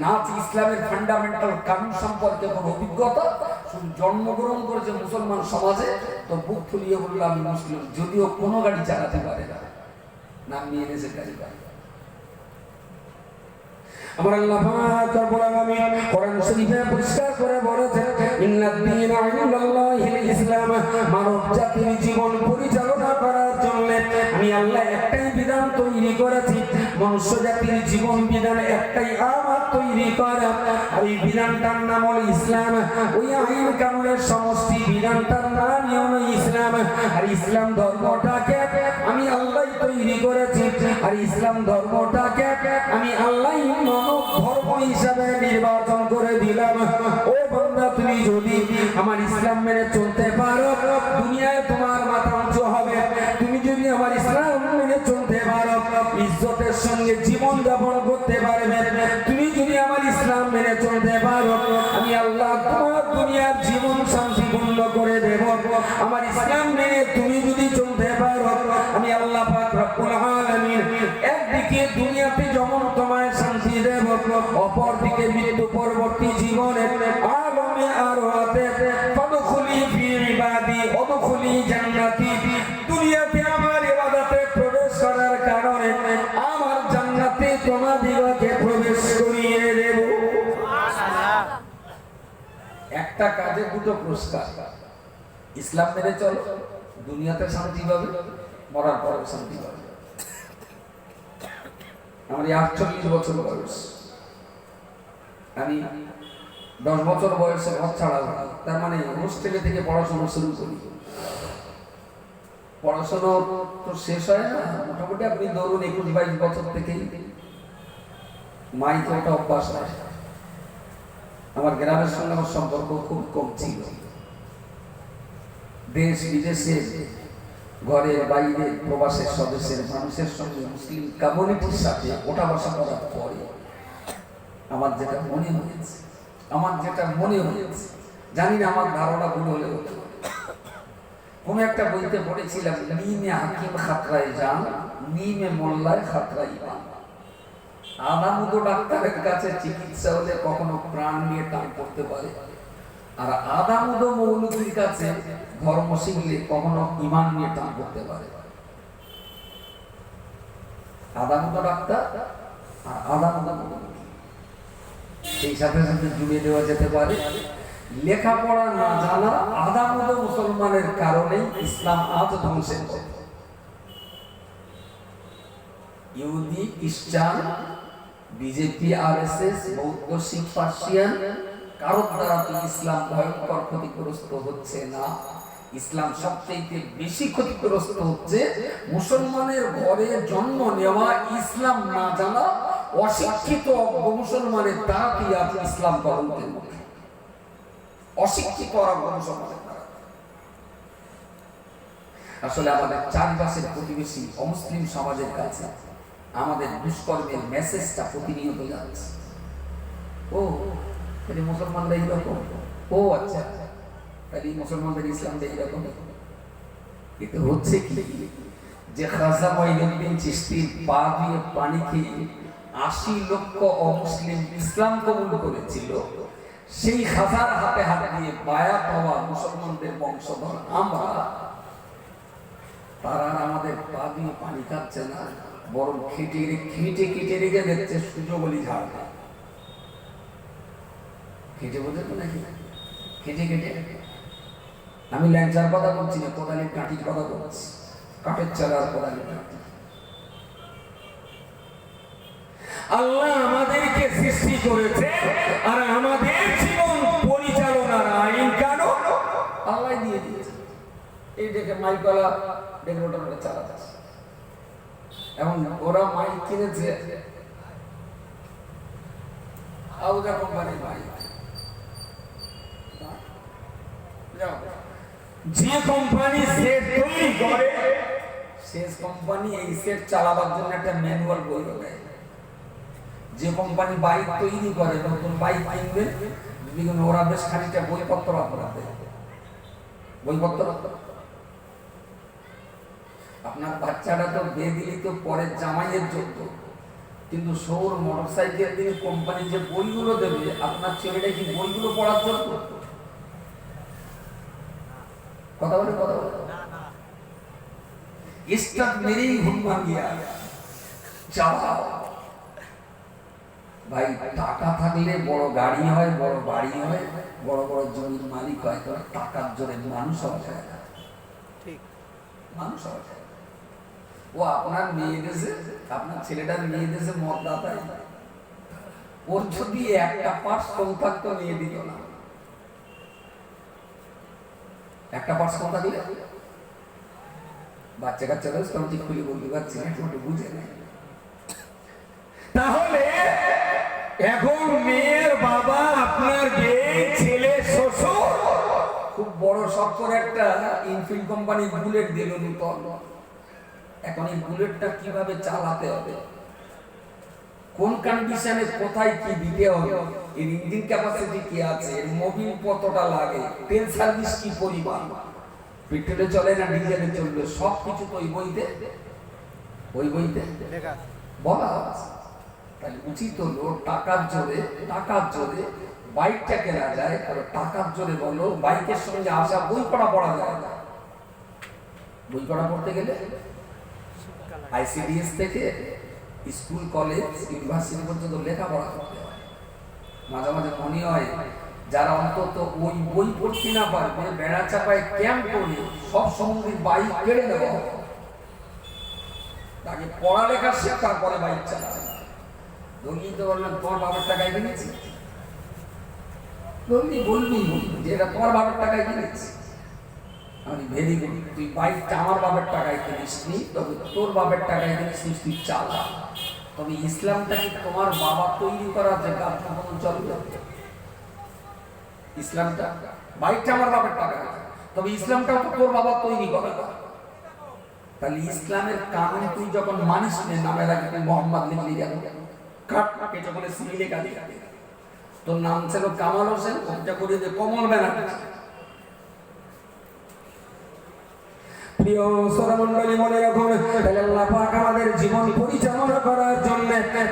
না আছে ইসলামের ফান্ডামেন্টাল কানুন সম্পর্কে কোনো অভিজ্ঞতা। শুধু জন্মগ্রহণ করেছে মুসলমান সমাজে, তো বুক ফুলিয়ে বললো আমি মুসলিম, যদিও কোনো গাড়ি চালাতে পারে না, নাম নিয়ে এনেছে গাড়ি পারে। আমার আল্লাহ পাক রব্বুল আলামিন কোরআন শরীফে পরিষ্কার করে বলেছেন, ইন্নাদ দীনা ইনদাল্লাহিল ইসলাম। মানব জাতির জীবন পরিচালনা করার জন্য আমি আল্লাহ একটাই বিধান তৈরি করেছি। মনুষ্য জাতির জীবন বিধান একটাই আমার তৈরি করা, আর এই বিধানটার নাম হলো ইসলাম। ওই আইন কানুনের সমষ্টি বিধানটার নাম হলো ইসলাম। আর ইসলাম ধর্মটাকে আমি আল্লাহই তৈরি করেছি, আর ইসলাম ধর্মটাকে আমি আল্লাহই ধর্ম হিসাবে নির্বাচন করে দিলাম। ও বান্দা, তুমি যদি আমার ইসলাম মেনে চলতে পারো, দুনিয়ায় তোমার মাথা উঁচু হবে। তুমি যদি আমার ইসলাম মেনে চলতে পারো, ইজ্জতের সঙ্গে জীবন যাপন করতে পারবে। তুমি যদি আমার ইসলাম মেনে চলতে পারো, আমি আল্লাহ তোমার দুনিয়ার জীবন শান্তিপূর্ণ করে দেব। আমার ইসলাম মেনে তুমি যদি চলতে পারো, আমি আল্লাহ পাক রব্বুল আলামিন একদিকে দুনিয়াতে যেমন তোমায় শান্তি দেব, অপরদিকে মৃত্যু পরবর্তী জীবনে আলমে আরওয়াতে ফাদখুলি ফি ইবাদি ওয়াদখুলি জান্নাতি। দুনিয়াতে আমার ইবাদতে প্রবেশ করার কারণে আমার জান্নাতে তোমাদিগকে প্রবেশ করিয়ে দেব। সুবহানাল্লাহ। একটা কাজে দুটো পুরস্কার। ইসলাম মেনে চলো, দুনিয়াতে শান্তি পাবে, মরার পরে শান্তি পাবে। আমার 48 বছর বয়স, আমি 10 বছর বয়সে ঘর ছাড়া, তার মানে হোস্টেলে থেকে পড়াশোনা শুরু করি। পড়াশোনা তো শেষ হয় না, মোটামুটি আপনি ধরুন 21-22 বছর থেকেই মাইকে ওটা অভ্যাস হয়। আমার গ্রামের সঙ্গে আমার সম্পর্ক খুব কম ছিল। দেশ বিদেশে, ঘরের বাইরে, প্রবাসের সদস্যের মানুষের সঙ্গে, মুসলিম কমিউনিটির সাথে ওঠা বসা করার পরে আমার যেটা মনে হয়েছে, জানি না আমার ধারণা ভুল হলে হতো। কোন একটা বইতে পড়েছিলাম, নিমে হাকিম খাতরায় যান, নিমে মোল্লায় খাতরাই পান। আদামুদো ডাক্তারের কাছে চিকিৎসা হলে কখনো প্রাণ নিয়ে টান পড়তে পারে, আর আদামুদো মৌলভীর কাছে ধর্ম শিখলে কখনো ঈমান নিয়ে টান পড়তে পারে। আদামুদো ডাক্তার আর আদামুদো মৌলভী সেই সাথে সাথে জুড়ে দেওয়া যেতে পারে। লেখাপড়া না জানা আদামুদো মুসলমানের কারণে ইসলাম আজ ধ্বংসের পথে। ইহুদি, খ্রিস্টান, বিজেপি, আরএসএস, বৌদ্ধ, শিখ, পার্সিয়ান, কারোর দ্বারা তো ইসলাম ভয়ঙ্কর ক্ষতিগ্রস্ত হচ্ছে না। ইসলাম সবচেয়ে বেশি ক্ষতিগ্রস্ত হচ্ছে মুসলমানের ঘরে জন্ম নেওয়া, ইসলাম না জানা অশিক্ষিত মুসলমানের দ্বারা কি আজ ইসলাম কলঙ্কের মুখে। অশিক্ষিত মুসলমানের দ্বারা। আসলে আমাদের চারপাশের প্রতিবেশী অমুসলিম সমাজের কাছে আমাদের দুষ্কর্মের মেসেজটা প্রতিনিয়ত যাচ্ছে। ও তাহলে মুসলমানরা এইরকম, ও আচ্ছা তাহলে মুসলমানদের ইসলামটা এইরকম। কিন্তু হচ্ছে কি যে খাজা মঈনুদ্দিন চিশতির পা দিয়ে পানি খেয়ে 80 লক্ষ অমুসলিম ইসলাম কবুল করেছিল, সেই খাজার হাতে হাত দিয়ে বায়াত হওয়া মুসলমানদের বংশধর আমরা, তারা আমাদের পা দিয়ে পানি খাচ্ছে না, বরং খেটে রেখে দেখছে সুযোগ বলি ঝাড় খায়। খেটে বোঝে তো নাকি? খেটে আমি ল্যাংচার কথা বলছি না, কোদালির কাঠির কথা বলছি, কাঠের চালার কোদালির কাঠি। আল্লাহ আমাদেরকে সৃষ্টি করেছে, আর আমাদের জীবন পরিচালনার আইন কানুন আল্লাহ দিয়ে দিয়েছে। এই দেখে মাইকওয়ালা দেখে ওটা চালাচ্ছে, এবং ওরা মাইক কিনেছে আউজা কোম্পানির মাইক। যে কোম্পানি সেট তৈরি করে শেষ কোম্পানি এই সেট চালাবার জন্য একটা ম্যানুয়াল বই দেয়। যে কোম্পানি বাইক তৈরি করে, নতুন বাইক কিনবে, বিভিন্ন ওরা বেশ খানিকটা বইপত্র আপনারা দেয়। বইপত্র আপনার বাচ্চাটা তো বিয়ে দিলে তো পরে জামাইয়ের যোগ্য, কিন্তু সৌর মোটরসাইকেল দিয়ে কোম্পানি যে বইগুলো দেবে, আপনার ছেলেটা কি বইগুলো পড়ার যোগ্য? কথা বলে স্টার্ট মেরেই ঘুম ভাঙিয়া চালাও। ভাই টাকা থাকলে বড় গাড়ি হয়, বড় বাড়ি হয়, বড় বড় জমির মালিক হয়, তো টাকার জোরে মানুষ হওয়া যায় না। মানুষ হওয়া যায়। ও আপনার মেয়ে দেশে, আপনার ছেলেটার মেয়ে দেশে মদ দাতাই, ওর যদি একটা পার্স কম থাকতো নিয়ে দিত না। একটা পার্স কম থাকলে বাচ্চা কাচ্চা রয়েছে, তখন ঠিক খুলে বলতে পারছি না, একটু বুঝে নেয়। তাহলে এখন মেয়ের বাবা আপনার ছেলে শ্বশুর খুব বড় শখ করে একটা ইনফিল্ড কোম্পানি বুলেট দিল নতুন। এখন এই বুলেটটা কিভাবে চালাতে হবে, কোন কন্ডিশনে কোথায় কি দিতে হবে, এর ইঞ্জিন ক্যাপাসিটি কি আছে, এর মোবিল কতটা লাগে, তেল সার্ভিস কি পরিমাণ, পেট্রোলে চলে না ডিজেলে চলবে, সব কিছু তো ওই বইতে বলা আছে। তাহলে উচিত হলো টাকার জোরে বাইকটা কেনা যায়, টাকার জোরে বলো বাইকের সঙ্গে আসা বই পড়া যায় না। বই পড়তে গেলে আইসিডিএস থেকে স্কুল, কলেজ, ইউনিভার্সিটি পর্যন্ত লেখাপড়া করতে হয়। মাঝে মাঝে মনে হয় যারা অন্তত ওই বই পড়তে না পারবে, বেড়া চাপায় ক্যাম্প করে সব সম্বন্ধে বাইক কেড়ে দেওয়া হবে। তাকে পড়ালেখা শেখার পরে বাইক চালাবে। ধর্মীতে বললেন তোমার বাবার টাকায় কিনেছি, বলবি যে এটা তোমার বাবার টাকায় কিনেছি। আমি ভেরি গুড, তুই বাইকটা আমার বাবার টাকায় কিনিস নি, তবে তোর বাবার টাকায় কিনিস, তুই চালা। তবে ইসলামটাকে তোমার বাবা তৈরি করা যে গাছটা মতন চলবে। ইসলামটা, বাইকটা আমার বাবার টাকায়, তবে ইসলামটাও তো তোর বাবা তৈরি করা। তাহলে ইসলামের কানুন তুই যখন মানিস নে, নামের আগে তুই মোহাম্মদ লিখলি গেল, কাটকে যখন সিলে গালি, তোর নাম ছিল কামাল হোসেন, ওটা করে দে কমল ব্যানার্জি। প্রিয় শ্রোতামণ্ডলী, মনে রাখুন, তাহলে আল্লাহ পাক আমাদের জীবন পরিচালনা করার জন্য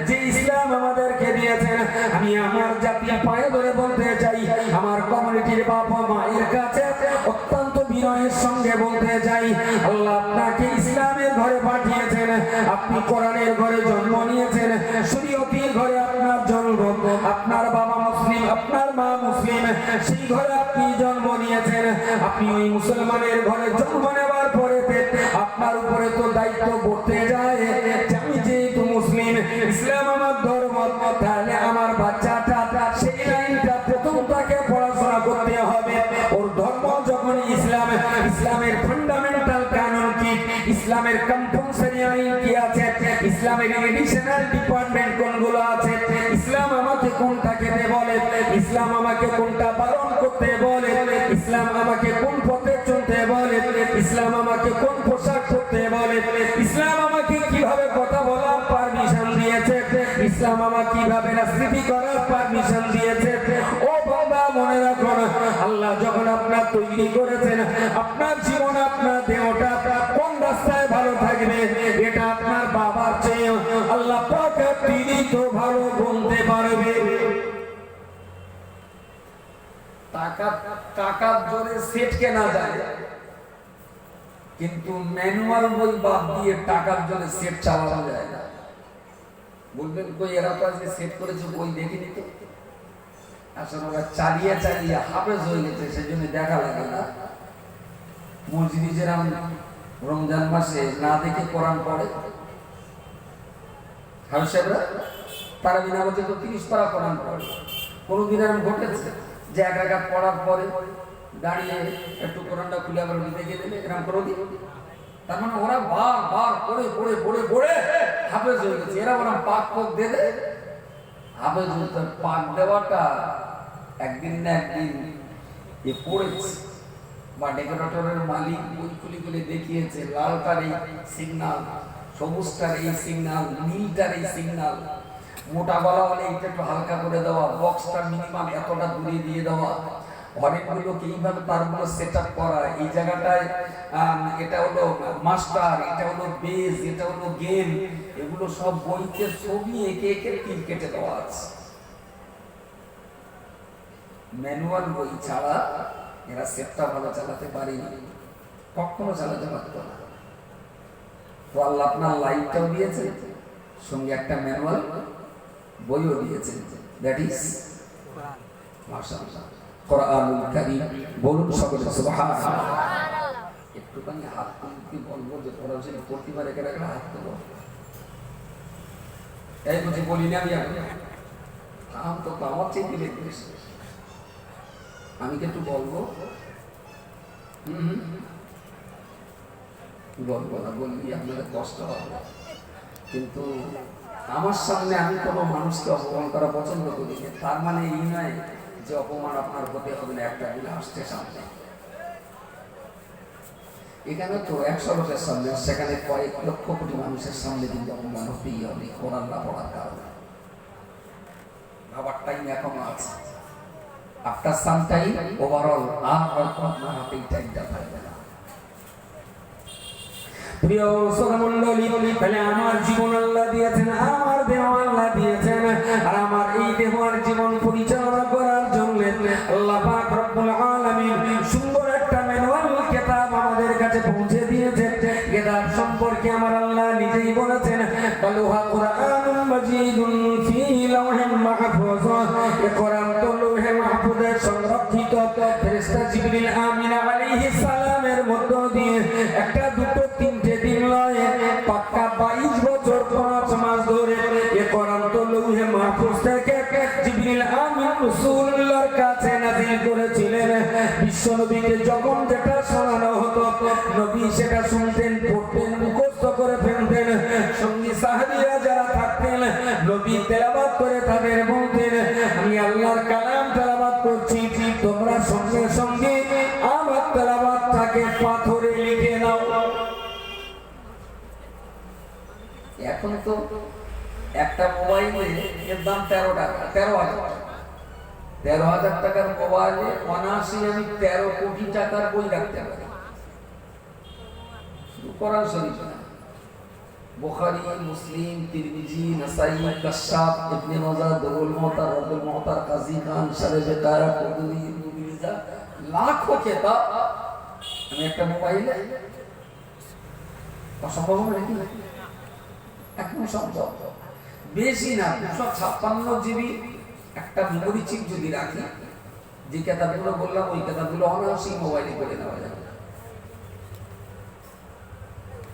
যে ইসলাম আমাদেরকে দিয়েছেন, আমি আমার জাতীয় পায়ে ধরে বলতে চাই, আমার কমিউনিটির বাবা মায়ের কাছে অত্যন্ত বিনয়ের সঙ্গে বলতে চাই, আল্লাহ আপনাকে ইসলামের ঘরে পাঠিয়েছেন, আপনি কোরআনের ঘরে জন্ম নিয়েছেন, শরীয়তের ঘরে আপনার জন্ম, আপনার বাবা মুসলিম, আপনার মা মুসলিম, সেই ঘরে আপনি জন্ম নিয়েছেন। আপনি ওই মুসলমানের ঘরে জন্ম নেওয়ার পরে আপনার উপরে তো দায়িত্ব পড়তে যায় যে আমি যেহেতু মুসলিম, ইসলাম আমার ধর্ম, তাহলে আমার বাচ্চাটা সেই লাইনটা প্রথম তাকে পড়াশোনা করতে হবে। ওর ধর্ম যখন ইসলাম, ইসলামের ফান্ডামেন্টাল কানুন কি, ইসলামের কম্পালসরি আইন কি আছে, ইসলামের এডিশনাল ডিপার্টমেন্ট কোনগুলো আছে, ইসলাম আমাকে কোনটা খেতে বলে, ইসলাম আমাকে কোনটা বারণ করতে বলে, ইসলাম আমাকে কোন পথে চলতে বলে, ইসলাম আমাকে কোন পোশাক পরতে বলে, ইসলাম আমাকে কিভাবে কথা বলার পারমিশন দিয়েছে, ইসলাম আমাকে কিভাবে রাজনীতি করার পারমিশন দিয়েছে। ও বাবা, মনে রাখুন, আল্লাহ যখন আপনার তৈরি করেছেন, আপনার জীবন, আপনার দেহটা কোন রাস্তায় ভালো থাকবে, এটা আপনার বাবার চেয়ে আল্লাহ পাক তিনি তো ভালো বলতে পারবে। টাকার জোরে সেট কেনা যায়, কিন্তু ম্যানুয়াল বই বাদ দিয়ে টাকার জন্য সেট চালানো যায় না। বলবেন কই এরা তো আজকে সেট করেছে, বই দেখিনি তো। আসলে ওরা চালিয়ে হাফেজ হয়ে গেছে, সেজন্য দেখা লাগে না। মসজিদে যেরকম রমজান মাসে না দেখে কোরআন পড়ে হাউসেবরা, তারা বিনা বলছে তো 30 পারা কোরআন পড়ে। কোনোদিন এরকম ঘটেছে যে এক রাকাত পড়ার পরে দাঁড়িয়ে একটু কোরআনটা খুলে আবার দেখে দেবে, এরকম কোনোদিন? তার মানে ওরা বার পড়ে হাফেজ হয়ে গেছে। এরা ওরা পাক দেবে, হাফেজ পাক দেওয়াটা একদিন না একদিন এ পড়েছে, বা ডেকোরেটরের মালিক বই খুলে খুলে দেখিয়েছে লালটার এই সিগনাল, সবুজটার এই সিগনাল, নীলটার এই সিগনাল, মোটা গলা হলে এটা একটু হালকা করে দেওয়া, বক্সটা মিনিমাম এতটা দূরে দিয়ে দেওয়া, হরেনগুলোকে এইভাবে তারগুলো সেট আপ করা, এই জায়গাটায় এটা হলো মাস্টার, এটা হলো বেস, এটা হলো গেম, এগুলো সব বইতে ছবি এঁকে এঁকে তীর কেটে দেওয়া আছে। ম্যানুয়াল বই ছাড়া এরা সেটটা ভালো চালাতে পারেনি, কখনো চালাতে পারতো না। তো আল্লাহ আপনার লাইটটাও দিয়েছে, সঙ্গে একটা ম্যানুয়াল বইও দিয়েছেন, দ্যাট ইজ মাশাআল্লাহ কোরআনুল কারীম। বলুন সকলে সুবহানাল্লাহ। একটুখানি হাত তুলতে বলবো যে তোরা যে প্রতিবার একে রাখলে হাত তোলো, এই বুঝি বলি না আমি এখন আম তো আমার চেয়ে দেখবে, আমি কিন্তু বলবো বলবো না, বললি আপনাদের কষ্ট হবে, কিন্তু আমার সামনে আমি কোনো মানুষকে অপমান করা পছন্দ করি না। তার মানে এই নয় যে অপমান আপনার হতে হবে না, একটা গুলো আসছে সামনে। এখানে তো 100 লোকের সামনে, সেখানে কয়েক লক্ষ কোটি মানুষের সামনে কিন্তু অপমান হতেই হবে কোরআন না পড়ার কারণে। ভাবার টাইম এখনো আছে, আফটার সাম টাইম ওভারঅল আর আপনার হাতে এই টাইমটা থাকবে না। প্রিয় শ্রোতামণ্ডলী, তাহলে আমার জীবন আল্লাহ দিয়েছেন, আমার দেহ আল্লাহ দিয়েছেন, আর আমার এই দেহ আর জীবন পরিচালনা করার জন্য আল্লাহ পাক রব্বুল আলামিন সুন্দর একটা ম্যানুয়াল কিতাব আমাদের কাছে পৌঁছে দিয়েছেন। কিতাব সম্পর্কে আমার আল্লাহ নিজেই বলেছেন, বালুহা কুরআনুম মাজিদুন ফি লাওহিন মাহফুজ। এই কোরআন তো লৌহে মাহফুজে সংরক্ষিত। ফেরেশতা জিবরিল আমিন আলাইহিস সালামের মধ্য দিয়ে একটা, দুটো, তিনটে দিন নয়, পাক্কা 22 বছর 5 মাস ধরে এই কোরআন তো লৌহে মাহফুজ থেকে জিবরিল আমিন রাসূলুল্লাহর কাছে নাযিল করেছিলেন। বিশ্ব নবীকে যখন যেটা শোনানো হতো, নবী সেটা শুনতেন, পড়তেন, মুখস্থ করে ফেলতেন। সঙ্গী সাহাবীরা যারা থাকতেন, নবী তেলাওয়াত করে তাদের বলতেন, আমি আল্লাহর কালাম তেলাওয়াত করছি, তোমরা সঙ্গে সঙ্গে আমার তেলাওয়াতটাকে পাথরে লিখে নাও। এখন তো একটা মোবাইলে এর দাম 13 টাকা, 13,000 টাকার মোবাইলে অনায়াসে আমি 13 কোটি টাকার বই রাখতে পারি। কোরআন শরীফ না, বুখারী, মুসলিম, তিরমিজি, নাসাই, কাশাফ, ইবনে মাজাহ, দুরুল মুহতার, রাদুল মুহতার, কাজী খান, শারে বেকায়া, কুদুরি, মুবিজা, লাখো কিতাব আমি একটা মোবাইলে, অসম্ভব নাকি? এখন সম্ভব। বেশি না, 256 জিবি একটা মেমোরি চিপ যদি রাখি, যে কিতাবগুলো বললাম ওই কিতাবগুলো অনায়াসেই মোবাইলে করে নেওয়া যাবে।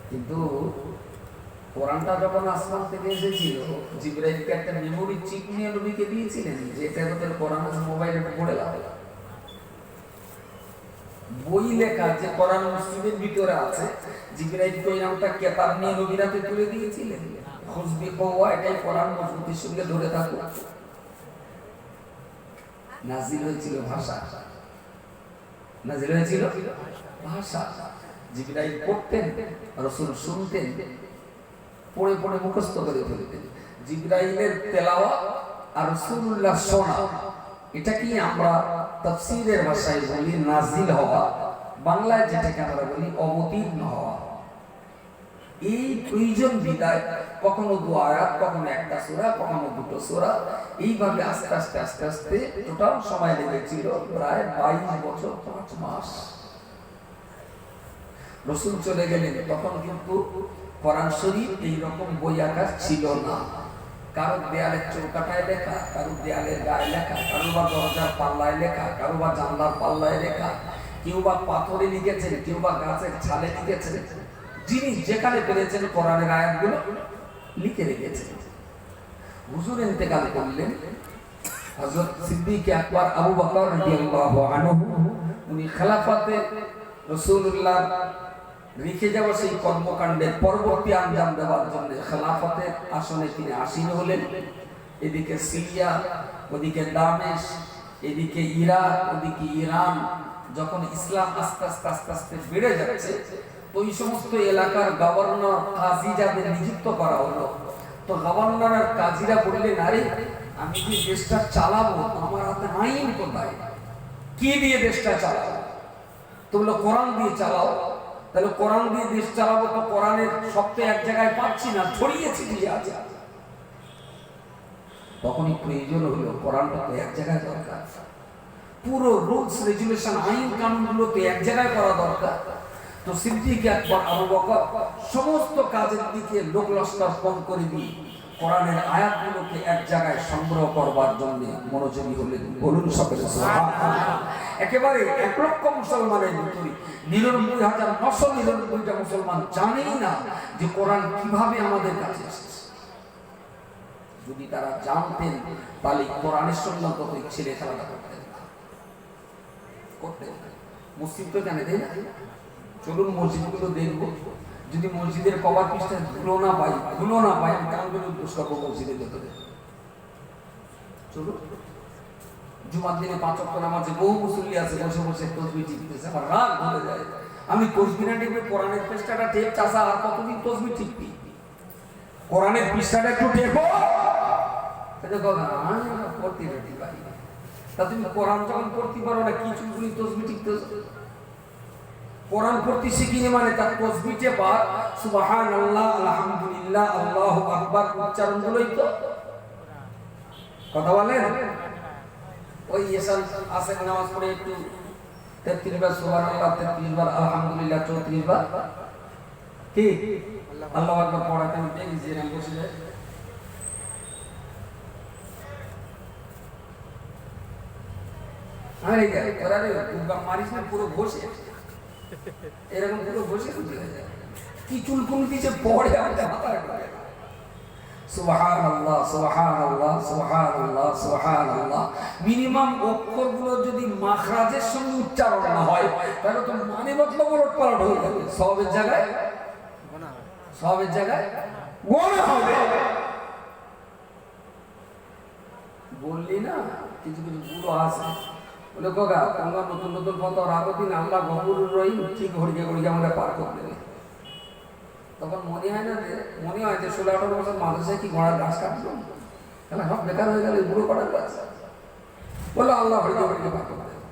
কিন্তু কোরআনটা যখন আসমান থেকে এসেছিল, জিবরাইলকে একটা মেমোরি চিপ নিয়ে নবীকে দিয়েছিলেন, যে এটা তোদের কোরআন মোবাইলে পড়ে লাগাবে। বই লেখা যে কোরআন মুসলিমের ভিতরে আছে, জিবরাইলকে ওই নামটা কিতাব নিয়ে নবীরাতে তুলে দিয়েছিলেন। খুশবি কওয়া, এটাই কোরআন মজবুতির সঙ্গে ধরে থাকো। নাজিল হয়েছিল ভাষা, নাজিল হয়েছিল ভাষা। জিবরাইল পড়তেন, রাসূল শুনতেন, পড়ে পড়ে মুখস্থ করে ফেলতেন। জিবরাইলের তেলাওয়াত আর রাসূলুল্লাহ শোনা, এটা কি আমরা তাফসীরের ভাষায় বলি নাজিল হওয়া, বাংলায় যেটাকে আমরা বলি অবতীর্ণ হওয়া। এই প্রয়োজন বিদায় কখনো 2 আয়াত, কখনো একটা সূরা, কখনো 2টো সূরা, এইভাবে আস্তে আস্তে আস্তে আস্তে টোটাল সময় লেগেছিল প্রায় 22 বছর 5 মাস। রাসূল চলে গেলেন, তখন কিন্তু কোরআন শরীফ এইরকম বই আকার ছিল না। কারো দেয়ালের চৌকাঠায় লেখা, কারো দেয়ালের গায়ে লেখা, কারো বা দরজার পাল্লায় লেখা, কারো বা জানলার পাল্লায় লেখা, কেউ বা পাথরে লিখেছেন, কেউ বা গাছের ছালে লিখেছেন। যিনি যেখানে পেরেছেন কোরআনের আয়াতগুলো লিখে রেখেছেন। হুজুর ইন্তেকাল করলেন, হযরত সিদ্দিক আকবর আবু বকর রাদিয়াল্লাহু আনহু, উনি খেলাফতে রাসূলুল্লাহ রেখে যাওয়া সেই কর্মকাণ্ডের পরবর্তী আঞ্জাম দেওয়ার জন্য খেলাফতের আসনে তিনি আসীন হলেন। এদিকে সিরিয়া, ওদিকে দামেশ, এদিকে ইরাক, ওদিকে ইরান, যখন ইসলাম আস্তে আস্তে আস্তে আস্তে বেড়ে যাচ্ছে, ওই সমস্ত এলাকার গভর্নর কাজী যাদের নিযুক্ত করা হলো, তো গভর্নর আর কাজীরা বললেন, আরে আমি যে দেশটা চালাবো আমার হাতে আইন কোথায়, কি দিয়ে দেশটা চালাবো? তো বললো কোরআন দিয়ে চালাও। তাহলে কোরআন দিয়ে দেশ চালাবো, তো কোরআনের শব্দ এক জায়গায় পাচ্ছি না, ছড়িয়ে ছিটিয়ে আছে। তখনই প্রয়োজন হলো কোরআনটা তো এক জায়গায় দরকার, পুরো রুলস রেগুলেশন আইন কানুনগুলো তো এক জায়গায় করা দরকার। তো সিদ্দিক আকবর আবু বকর সমস্ত কাজের দিকে লোক লস্কর কম করে দিয়ে কোরআনের আয়াতগুলোকে এক জায়গায় সংগ্রহ করবার জন্য মনোযোগী হলেন। বলুন সকলে সুবহানাল্লাহ। একেবারে 1 লক্ষ মুসলমানের ভিতরে 99,999টা মুসলমান জানেই না যে কোরআন কিভাবে আমাদের কাছে এসেছে। যদি তারা জানতেন তাহলে কোরআনের সঙ্গে কত ছেলে খেলাটা করতেন না, করতেন না। মুসলিম তো জানে তাই না? চলুন মসজিদগুলো দেখবো, যদি মসজিদের কভার পৃষ্ঠায় ধুলো না পাই আমি কানগুলো উদ্দেশ্য করবো মসজিদের ভেতরে। চলুন জুমার দিনে 5 ওয়াক্ত নামাজে বহু মুসল্লি আছে বসে বসে তসবিহ টিপতেছে, আমার রাগ ধরে যায়। আমি তসবিহ না টিপে কোরআনের পৃষ্ঠাটা টেপ চাষা, আর কতদিন তসবিহ টিপবি? কোরআনের পৃষ্ঠাটা একটু টেপো, পড়তে রেডি পারি। তা তুমি কোরআন যখন পড়তে পারো না, কি চুলগুলি তসবিহ টিপতেছ? কোরআন পড়তে শিখিনি মানে তার তসবিহ টেপা, সুবহানাল্লাহ, আলহামদুলিল্লাহ, আল্লাহু আকবার উচ্চারণগুলোই তো। কথা বলেন? ওই এসান আসেন নামাজ পড়ে একটু 33 বার সুবহানাল্লাহ, 33 বার আলহামদুলিল্লাহ, 34 বার কি আল্লাহু আকবার পড়াতে আমি দেখি যে আমি বসে যাই। আরে ওরা রে গুগা মারিস না, পুরো বসে এরকম পুরো বসে খুঁজে যায়, কি চুলকুনি দিছে পড়ে আমাদের মাথায় করে। সুবহানাল্লাহ, সুবহানাল্লাহ, সুবহানাল্লাহ, সুবহানাল্লাহ। মিনিমাম অক্ষরগুলো যদি মাখরাজের সঙ্গে উচ্চারণ না হয় তাহলে তো মানে মতলব উলটপালট হয়ে যাবে। সওয়াবের জায়গায় গোনা হবে। বললি না কিছু কিছু বুড়ো আছে বলে, গোগা তোমরা নতুন নতুন কত রাগতিন আল্লাহ গফুরুর রহিম, ঠিক ঘড়িয়ে ঘড়িয়ে আমাদের পার করে দেবে। তখন মনে হয় যে 16-18 বছর মাদ্রাসায় কি ঘোড়ার ঘাস কাটলো, তাহলে সব বেকার হয়ে গেল, বুড়ো করার গাছ। বললো আল্লাহ ঘড়িয়ে ঘড়িয়ে পার করে দেবে।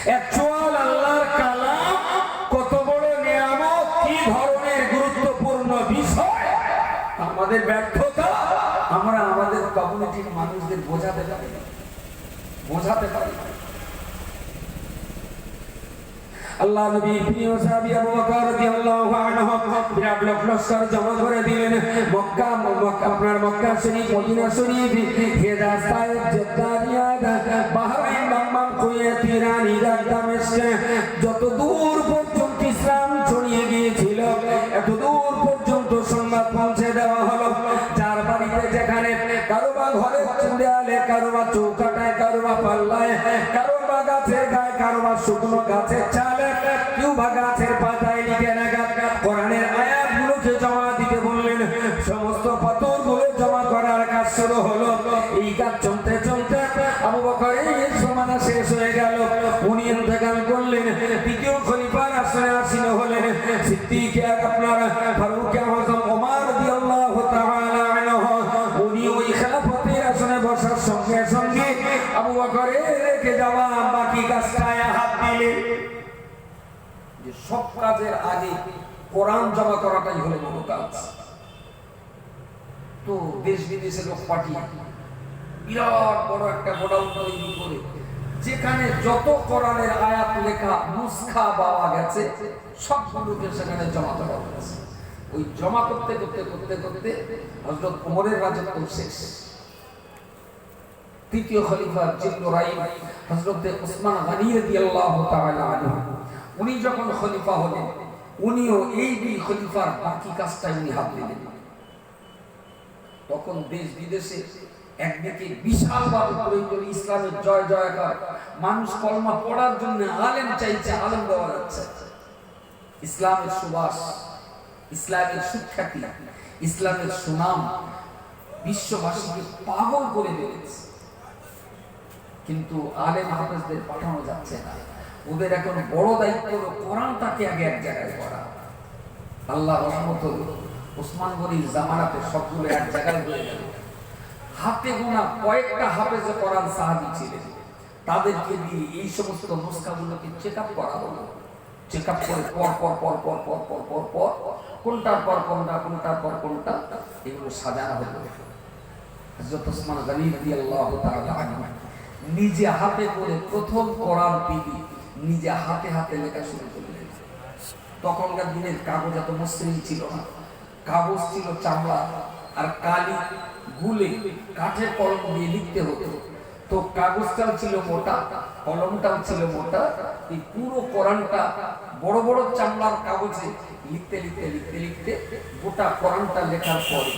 অ্যাকচুয়াল আল্লাহর কালাম কত বড় নিয়ামত, কি ধরনের গুরুত্বপূর্ণ বিষয়, আমাদের ব্যর্থতা আমরা আমাদের কমিউনিটির মানুষদের বোঝাতে পারি। আল্লাহ নবী প্রিয় সাহাবী আবু বকর রাদিয়াল্লাহু আনহু বিরাট লোক লস্কর জমা করে দিলেন। Mecca Sharif, Medina Sharif, Hejaz, Taif, Jeddah, Riyadh, Bahrain, Dammam, Kuwait, Iran, Iraq, Damascus, যত দূর পর্যন্ত ইসলাম ছড়িয়ে গিয়েছিল এত দূর পর্যন্ত সংবাদ পৌঁছে দেওয়া হলো। যার বাড়িতে যেখানে কারোবা ঘরে দেয়ালে, কারোবা চৌকাটায়, কারোবা পাল্লায়, কারোবা গাছের গায়ে, কারোবা শুকনো গাছের চালে, কেউ বা গাছের পাতায় লিখে রাখা কোরআনের আয়াতগুলোকে জমা দিতে বললেন। সমস্ত পাথরগুলো জমা করার কাজ শুরু হলো। এই কাজ চলতে চলতে আবু বকরের সমানা শেষ হয়ে গেল। উনি ইন্তেকাল করলেন। দ্বিতীয় খলিফার আসনে আসীন হলেন সিদ্দিক আকবর ফারুক আযম ওমর রাদিয়াল্লাহু তাআলা আনহু। উনি ওই খেলাফতের আসনে বসার সঙ্গে সঙ্গে আবু বকরের রেখে যাওয়া বাকি কাজটায় হাত দিলেন। যে সব কাজের আগে কোরআন জমা করাটাই হলো বড় কাজ। তো দেশ বিদেশে লোক পাঠিয়ে বিরাট বড় একটা গোডাউন তৈরি করে যেখানে যত কোরআনের আয়াত লেখা নুসখা পাওয়া গেছে সবগুলোকে সেখানে জমা করা হয়েছে। ওই জমা করতে হযরত ওমরের রাজত্ব শেষ। তৃতীয় খলিফা জিলনুরাইন হযরত ওসমান গনি রাদিয়াল্লাহু তাআলা আনহু, উনি যখন খলিফা হলেন উনিও এই দুই খলিফার বাকি কাজটাই উনি হাত দিলেন। তখন দেশ বিদেশে একদিকে বিশালভাবে প্রয়োজন ইসলামের জয় জয়কার, মানুষ কলমা পড়ার জন্য আলেম চাইছে, আলেম দেওয়া যাচ্ছে। ইসলামের সুবাস, ইসলামের সুখ্যাতি, ইসলামের সুনাম বিশ্ববাসীকে পাগল করে দিয়েছে। কিন্তু আলেম হাফেজদের পাঠানো যাচ্ছে না। ওদের এখন বড় দায়িত্ব হলো কোরআনটাকে আগে এক জায়গায় করা। আল্লাহ রহমত হল ওসমান গনির জামানাতে সবগুলো এক জায়গায় হয়ে গেল। হাতে গোনা কয়েকটা হাফেজে কোরআন সাহাবী ছিলেন, তাদেরকে দিয়ে এই সমস্ত নুসখাগুলোকে চেক আপ করা হলো। চেক আপ করে পর পর পর পর পর পর পর পর কোনটার পর কোনটা কোনটার পর কোনটা এগুলো সাজানো হলো। হযরত ওসমান গনি রাদিয়াল্লাহু তাআলা আনহু নিজে হাতে করে প্রথম কোরআন বিধি নিজে হাতে হাতে লেখা শুরু করলেন। তখনকার দিনের কাগজ এত মসৃণ ছিল না, কাগজ ছিল চামড়া আর কালি গুলে কাঠের কলম দিয়ে লিখতে হতো। তো কাগজটাও ছিল মোটা, কলমটাও ছিল মোটা। এই পুরো কোরআনটা বড় বড় চামড়ার কাগজে লিখতে লিখতে লিখতে লিখতে গোটা কোরআনটা লেখার পরে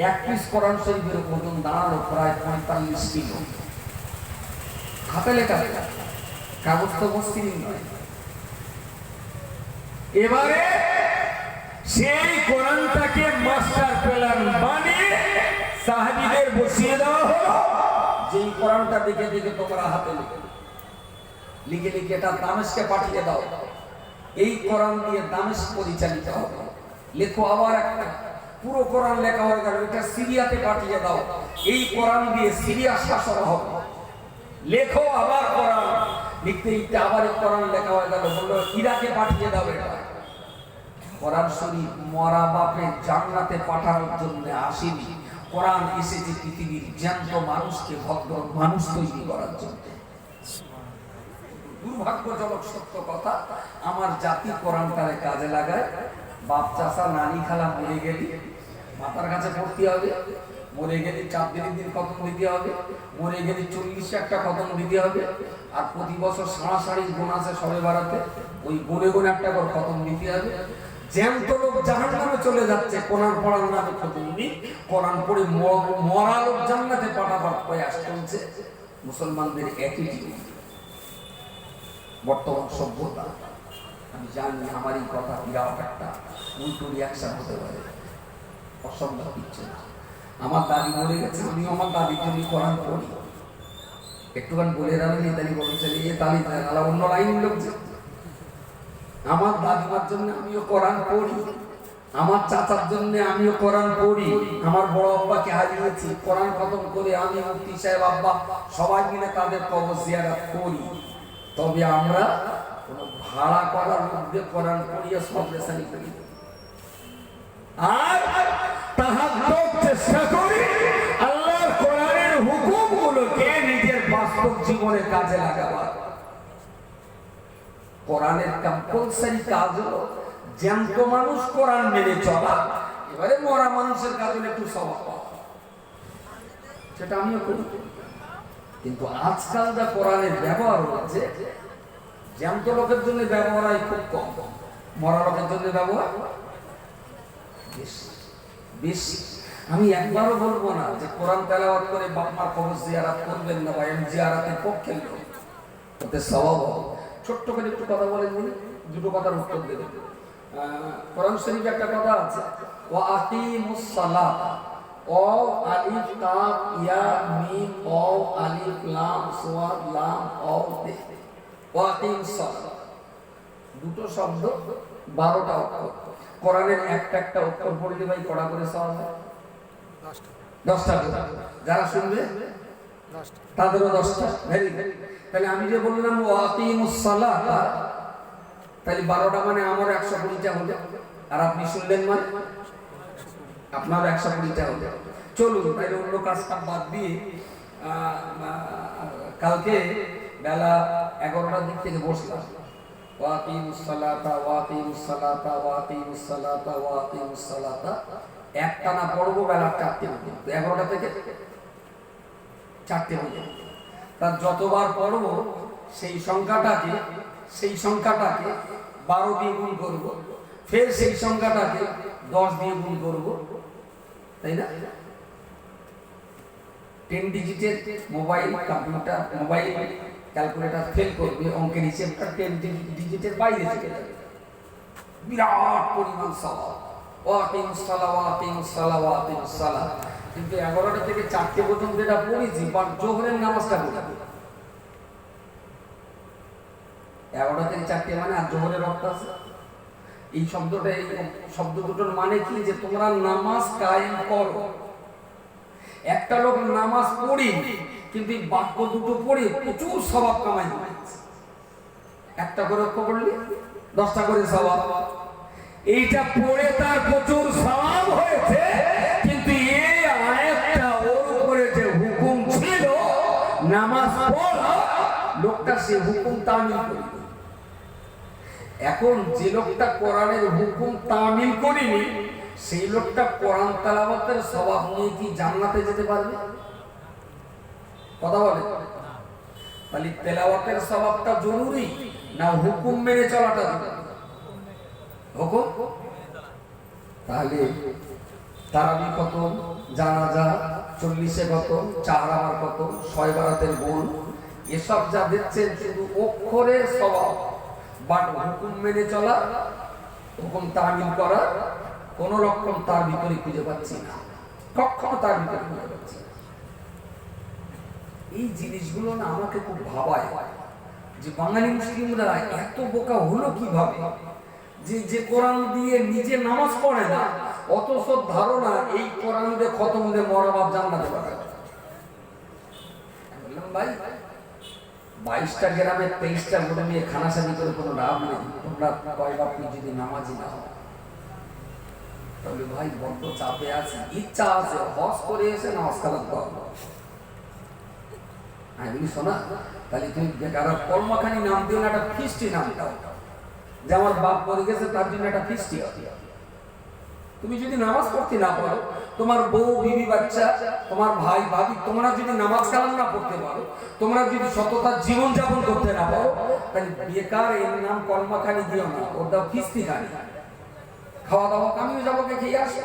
এক পিস কোরআন শরীফের ওজন দাঁড়ালো প্রায় 45 কিলো। হাতে লেখা, কাগজ তো মসৃণ নয়। এবারে সেই কোরআনটাকে মাস্টার প্ল্যান বানিয়ে সাহাবীদের বসিয়ে দেওয়া হলো। যেই কোরআনটা দেখে দেখে তোমরা হাতে লিখে লিখে লিখে এটা দামেস্কে পাঠিয়ে দাও। এই কোরআন দিয়ে দামেস্ক পরিচালিত হবে। লেখো আবার একটা পুরো কোরআন লেখা হয়ে গেল, এটা সিরিয়াতে পাঠিয়ে দাও। এই কোরআন দিয়ে সিরিয়া শাসন হবে। লেখো আবার কোরআন, লিখতে লিখতে আবার কোরআন লেখা হয়ে গেল, বললো ইরাকে পাঠিয়ে দাও। এটা কোরআন শরীফ মরা বাপের জান্নাতে পাঠানোর জন্য আসেনি, কোরআন এসেছে পৃথিবীর জ্যান্ত মানুষকে ভদ্র মানুষ তৈরি করার জন্য। দুর্ভাগ্যজনক সত্য কথা, আমার জাতি কোরআনটারে কাজে লাগায়। বাপ চাচা নানি খালা মরে গেলি মাতার কাছে পড়তে হবে, মরে গেলে 4 দিন খতম দিতে হবে, মরে গেলে 40 একটা খতম দিতে হবে। আর প্রতি বছর সাড়াসাড়ি গুণ আছে সবে বাড়াতে, ওই গুণে গুণে একটা করে খতম দিতে হবে। জ্যান্ত লোক জাহান্নামে চলে যাচ্ছে কোরআন পড়ার নামে খতম নেই, কোরআন পড়ে মরা লোক জান্নাতে পাঠাবার প্রয়াস চলছে। মুসলমানদের অ্যাটিটিউড, বর্তমান সভ্যতা। আমি জানি আমার এই কথা বিরাট একটা উল্টো রিয়াকশন হতে পারে, অসম্ভব কিছু না। আমার দাদি মরে গেছে, আমিও আমার দাদির জন্য কোরআন পড়ি। একটুখানি বলে রাখেনি তাই বলেছেন এ তালি তালা অন্য লাইন লোক। আমার দাদিমার জন্য আমিও কোরআন পড়ি, আমার চাচার জন্য আমিও কোরআন পড়ি। আমার বড় আব্বাকে হারিয়েছি, কোরআন খতম করে আমি মুফতি সাহেব আব্বা সবাই মিলে তাদের কবর জিয়ারত করি। তবে আমরা কোনো ভাড়া করার মধ্যে কোরআন পড়িয়ে সব লেসানি করি আর তাহাজ্জুদ চেষ্টা করি আল্লাহর কোরআনের হুকুমগুলোকে নিজের বাস্তব জীবনে কাজে লাগাবার। কোরআনের কম্পালসারি কাজ হলো জ্যান্ত মানুষ কোরআন মেনে চলা। এবারে মরা মানুষের কাজ হলো একটু স্বভাব পাওয়া, সেটা আমিও করি। কিন্তু আজকাল যা কোরআনের ব্যবহার হচ্ছে, জ্যান্ত লোকের জন্য ব্যবহার হয় খুব কম, মরা লোকের জন্য ব্যবহার বেশি বেশি। আমি একবারও বলবো না যে কোরআন তেলাওয়াত করে বাপ মার কবর জিয়ারত করবেন না, ভাই আমি জিয়ারতের পক্ষে লোক, ওতে স্বভাব। ছোট্ট করে একটু কথা বলেন, দুটো কথার উত্তর দেবেন। কোরআন শরীফে একটা কথা আছে, ওয়া আকিমুস সালাত, ও আলিফ কাফ ইয়া মিম ও আলিফ লাম সোয়াদ লাম ও তে, ওয়া আকিমুস সালাত। দুটো শব্দ 12টা অক্ষর। কোরআনের একটা একটা অক্ষর পড়লে ভাই কড়া করে সওয়াব হয় 10টা। যারা শুনবে তাদেরও 10টা। ভেরি তাহলে আমি যে বললাম ওয়াকিমুস সালাত, তাহলে 12টা মানে আমার 120টা হলো, আর আপনি শুনলেন মানে আপনার 120টা হলো। চলুন তাহলে অন্য কাজটা বাদ দিয়ে কালকে বেলা 11টার দিক থেকে বসলাম, ওয়াকিমুস সালাতা ওয়াকিমুস সালাতা ওয়াকিমুস সালাতা ওয়াকিমুস সালাতা, একটানা পড়বো বেলা 4টে পর্যন্ত, 11টা থেকে 4টে পর্যন্ত। তার যতবার পড়বো সেই সংখ্যাটাকে 12 দিয়ে গুণ করবো, ফের সেই সংখ্যাটাকে 10 দিয়ে গুণ করবো, তাই না? 10 ডিজিটের mobile computer mobile calculator fail করবে, অঙ্কের হিসেবটা 10 ডিজিটের বাইরে চলে যাবে, বিরাট পরিমাণ সওয়াব। ওয়াকিমুস সালাত ওয়াকিমুস সালাত ওয়াকিমুস সালাত। কিন্তু 11টা থেকে 4টে পর্যন্ত এটা পড়েছি, বা জোহরের নামাজটা পড়ি 11টা থেকে 4টে মানে আর জোহরের রক্ত আছে। এই শব্দটা, এই শব্দ দুটোর মানে কি? যে তোমরা নামাজ কায়েম করো। একটা লোক নামাজ পড়ি কিন্তু এই বাক্য দুটো পড়ে প্রচুর স্বভাব কামাই করছে। একটা করে পড়লি 10টা করে স্বভাব, এইটা পড়ে তার প্রচুর স্বভাব হয়েছে। কিন্তু এই আয়াতটা ওর উপরে যে হুকুম ছিল নামাজ পড়া, লোকটা সে হুকুম তামিল করে। এখন যে লোকটা কোরআনের হুকুম তামিল করেনি, সেই লোকটা কোরআন তেলাওয়াতের স্বভাব নিয়ে কি জান্নাতে যেতে পারবে? কথা বলে। তাহলে তেলাওয়াতের স্বভাবটা জরুরি না হুকুম মেনে চলাটা জরুরি? হুকুম। তাহলে তারাবি কত, জানাজা 40-এ কত, 4 আমার কত, 6 বারাতের গুণ, এসব যা দেখছেন শুধু অক্ষরের স্বভাব। বাট হুকুম মেনে চলা, হুকুম তামিল করা কোন রকম তার ভিতরে খুঁজে পাচ্ছি না, কখনো তার ভিতরে খুঁজে পাচ্ছি না। এই জিনিসগুলো না আমাকে খুব ভাবায় যে বাঙালি মুসলিমরা এত বোকা হলো কিভাবে, যে কোরআন দিয়ে নিজে নামাজ পড়ে না, অথচ ধারণা এই কোরআন দিয়ে খতম দিয়ে মরা বাপ জান্নাতে পারে। বললাম ভাই, 22টা গ্রামে 23টা ভোটে নিয়ে খানাসানি করে কোনো লাভ নেই। তোমরা কয় বাপ যদি নামাজি না হয়, তাহলে ভাই বড্ড চাপে আছে, ইচ্ছা আছে হজ করে এসে নামাজ কালাম করো। আমি বলি শোনা, তাহলে তুমি বেকার কলমাখানি নাম দিও না, একটা ফিস্টি নাম দাও, যে আমার বাপ মরে গেছে তার জন্য একটা ফিস্টি হবে। তুমি যদি নামাজ পড়তে না পারো, তোমার বউ বিবি বাচ্চা, তোমার ভাই ভাবি, তোমরা যদি নামাজ কালাম না পড়তে পারো, তোমরা যদি সততার জীবন যাপন করতে না পারো, তাহলে বেকার এর নাম কলমাখানি দিও না, ওর দাও ফিস্টি খানি। খাওয়া দাওয়া আমিও যাবো খেয়ে আসি,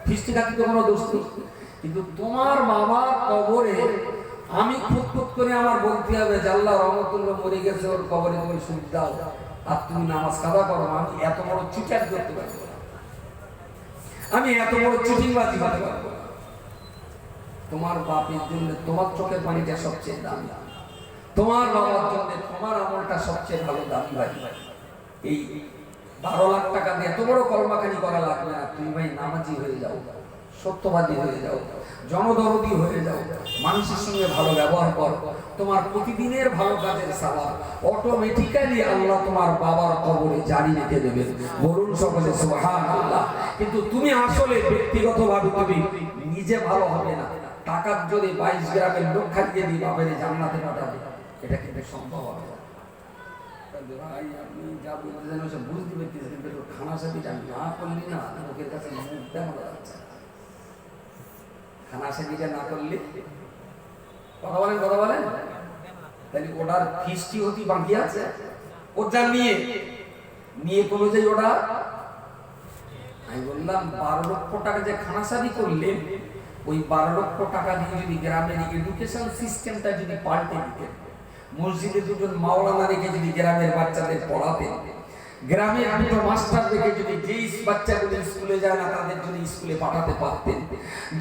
ফিস্টি খাতি তো কোনো দোষ নেই। কিন্তু তোমার বাবার কবরে আমি খুঁত করে আমার বলতে হবে যে আল্লাহ রহমতুল্লাহ মরে গেছে, ওর কবরে তুমি সুখ দাও, আর তুমি নামাজ কাদা করো। আমি এত বড় চিটার করতে পারবো না, আমি এত বড় চিটিংবাজি করতে পারবো না। তোমার বাপের জন্য তোমার চোখের পানিটা সবচেয়ে দামি, তোমার বাবার জন্য তোমার আমলটা সবচেয়ে ভালো দামি। ভাই এই 12 লাখ টাকা দিয়ে এত বড় কলমাখানি করা লাগবে না। তুমি ভাই নামাজি হয়ে যাও, সত্যবাদী হয়ে যাও, জনদরদী হয়ে যাও, মানুষের সঙ্গে ভালো ব্যবহার করো, তোমার প্রতিদিনের ভালো কাজের সওয়াব অটোমেটিক্যালি আল্লাহ তোমার বাবার কবরে জারি রেখে দেবেন। বলুন সকলে সুবহানাল্লাহ। কিন্তু তুমি আসলে ব্যক্তিগতভাবে তুমি নিজে ভালো হবে না। টাকার যদি 22 গ্রামের লোক খাইয়ে দিয়ে বাবের জান্নাতে পাঠাবে, এটা কিন্তু সম্ভব হবে না। ভাই আপনি যা বলতেছেন ওসব বুঝতে পারতেছেন, কিন্তু খানা সাথীটা না করলি না লোকের কাছে মুখ দেখানো যাচ্ছে। খানা সাথীটা না করলে কথা বলেন, তাহলে ওটার ফিস্টি হতে বাকি আছে। ওটা নিয়ে কোনো যে ওটা, আমি বললাম 12 লক্ষ টাকা যে খানা সাথী করলেন, ওই 12 লক্ষ টাকা দিয়ে যদি গ্রামের এডুকেশন সিস্টেমটা যদি পাল্টে দিতেন, মসজিদে দুজন মাওলানা রেখে যদি গ্রামের বাচ্চাদের পড়াতেন, গ্রামের দুটো মাস্টার রেখে যদি যে বাচ্চাগুলো স্কুলে যায় না তাদের জন্য স্কুলে পাঠাতে পারতেন,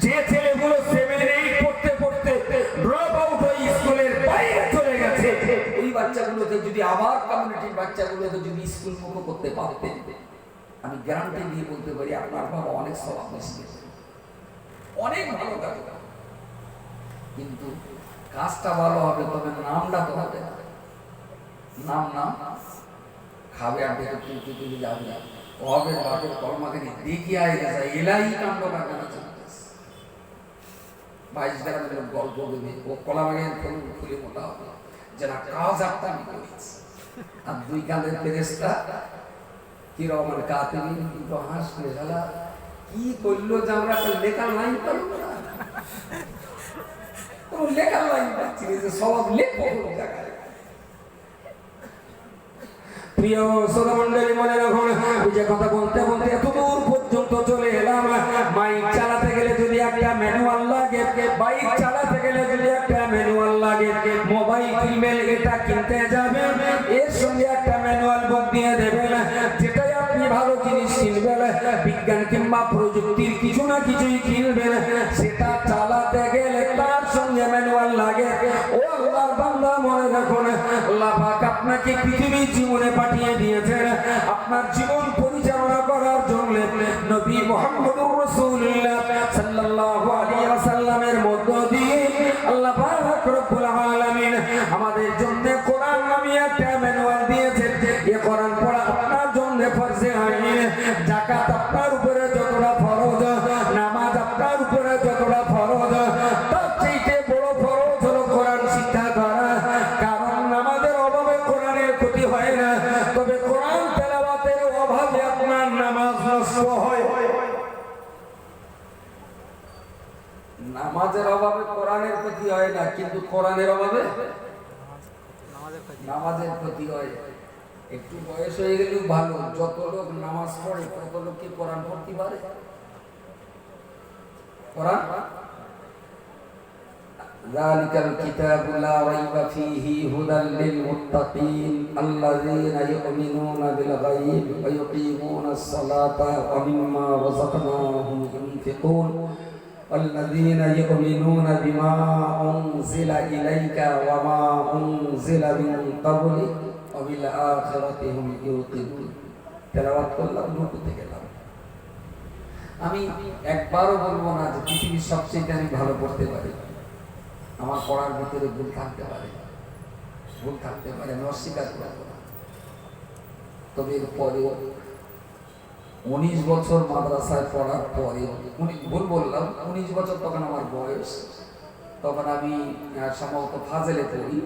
যে ছেলেগুলো 7-8 পড়তে পড়তে ড্রপ আউট হয়ে স্কুলের বাইরে চলে গেছে, ওই বাচ্চাগুলোকে যদি আবার কমিউনিটির বাচ্চাগুলোকে যদি স্কুল মুখ করতে পারতেন, আমি গ্যারান্টি দিয়ে বলতে পারি আপনার বাবা অনেক স্বভাব বেশি, অনেক ভালো কাজ। কিন্তু কাজটা ভালো হবে, তবে নামটা তো হবে না। নাম খাবে আর দেখে তুই যাবে না, হবে বাপের কর্মাকে দেখিয়ে গেছে এলাই কাণ্ড কারখানা চলতেছে। 22 গ্রামের গল্প দেবে, ও কলা বাগান খুলে মোটা হবে যে না কাজ একটা আমি করেছি। আর 2 কালের ফেরেশতা কিরকম কাতিবিন কিন্তু হাসবে, শালা কি করলো যে আমরা একটা লেখার লাইন পারবো না, কোনো লেখার লাইন পাচ্ছি না, যে সব লেখো জায়গায়। প্রিয় শ্রোতামণ্ডলী মনে রাখুন, যে কথা বলতে বলতে এত দূর পর্যন্ত চলে এলাম। মাইক চালাতে গেলে যদি একটা ম্যানুয়াল লাগে, বাইক চালাতে গেলে যদি একটা ম্যানুয়াল লাগে, মোবাইল ইমেল এটা কিনতে যাবেন, এর সঙ্গে একটা ম্যানুয়াল বুক দিয়ে দেবেন। যেটাই আপনি ভালো জিনিস কিনবেন, বিজ্ঞান কিংবা প্রযুক্তির কিছু না কিছুই কিনবেন, সেটা চালাতে গেলে তার সঙ্গে ম্যানুয়াল লাগে। ও আল্লাহ আল্লাহর বান্দা মনে রাখুন, আল্লাহ পাক আপনাকে পৃথিবীর জীবনে পাঠিয়ে দিয়েছেন আপনার জীবন পরিচালনা করার জন্য। নবী মুহাম্মদুর রাসূলুল্লাহ সাল্লাল্লাহু আলাইহি ওয়াসাল্লামের মধ্য দিয়ে আল্লাহ পাক রব্বুল আলামিন আমাদের জন্য কোরআন নামে একটা ম্যানুয়াল দিয়েছেন। এই কোরআন পড়া আপনার জন্য ফরজে আইন। যাকাত আপনার উপরে যতটা ফরজ, নামাজ আপনার উপরে যতটা ফরজ, তার চাইতে বড় ফরজ হলো কোরআন শিক্ষা করা। কারণ নামাজের অভাবে কোরআনের ক্ষতি হয় না, তবে কোরআন তেলাওয়াতের অভাবে আপনার নামাজ নষ্ট হয়। নামাজের অভাবে কোরআনের ক্ষতি হয় না, কিন্তু কোরআনের অভাবে নামাজের ক্ষতি হয়। একটু বয়স হয়ে গেলেও ভালো, যত লোক নামাজ পড়ে তত লোক কি কোরআন পড়তে পারে? কোরআন যালিকাল কিতাবু লা রাইবা ফীহি হুদাল লিল মুত্তাকিন আল্লাযীনা ইউমিনুনা বিল গায়ব ওয়া ইউকিমুনাস সালাতা ওয়া মিম্মা রাযাকনাহুম ইউনফিকুন والذين يؤمنون بما أنزل إليك وما أنزل من قبلك وبالآخرة هم يوقنون। তেলাওয়াত করলাম, রুকুতে গেলাম। আমি একবারও বলবো না যে পৃথিবীর সবচেয়ে আমি ভালো পড়তে পারি। আমার পড়ার ভিতরে ভুল থাকতে পারে, আমি অস্বীকার করবো না। তবে এরপরেও 19 বছর মাদ্রাসায় পড়ার পরে, ভুল বললাম 19 বছর তখন আমার বয়স, তখন আমি সম্ভবত ফাজেলে পড়ি।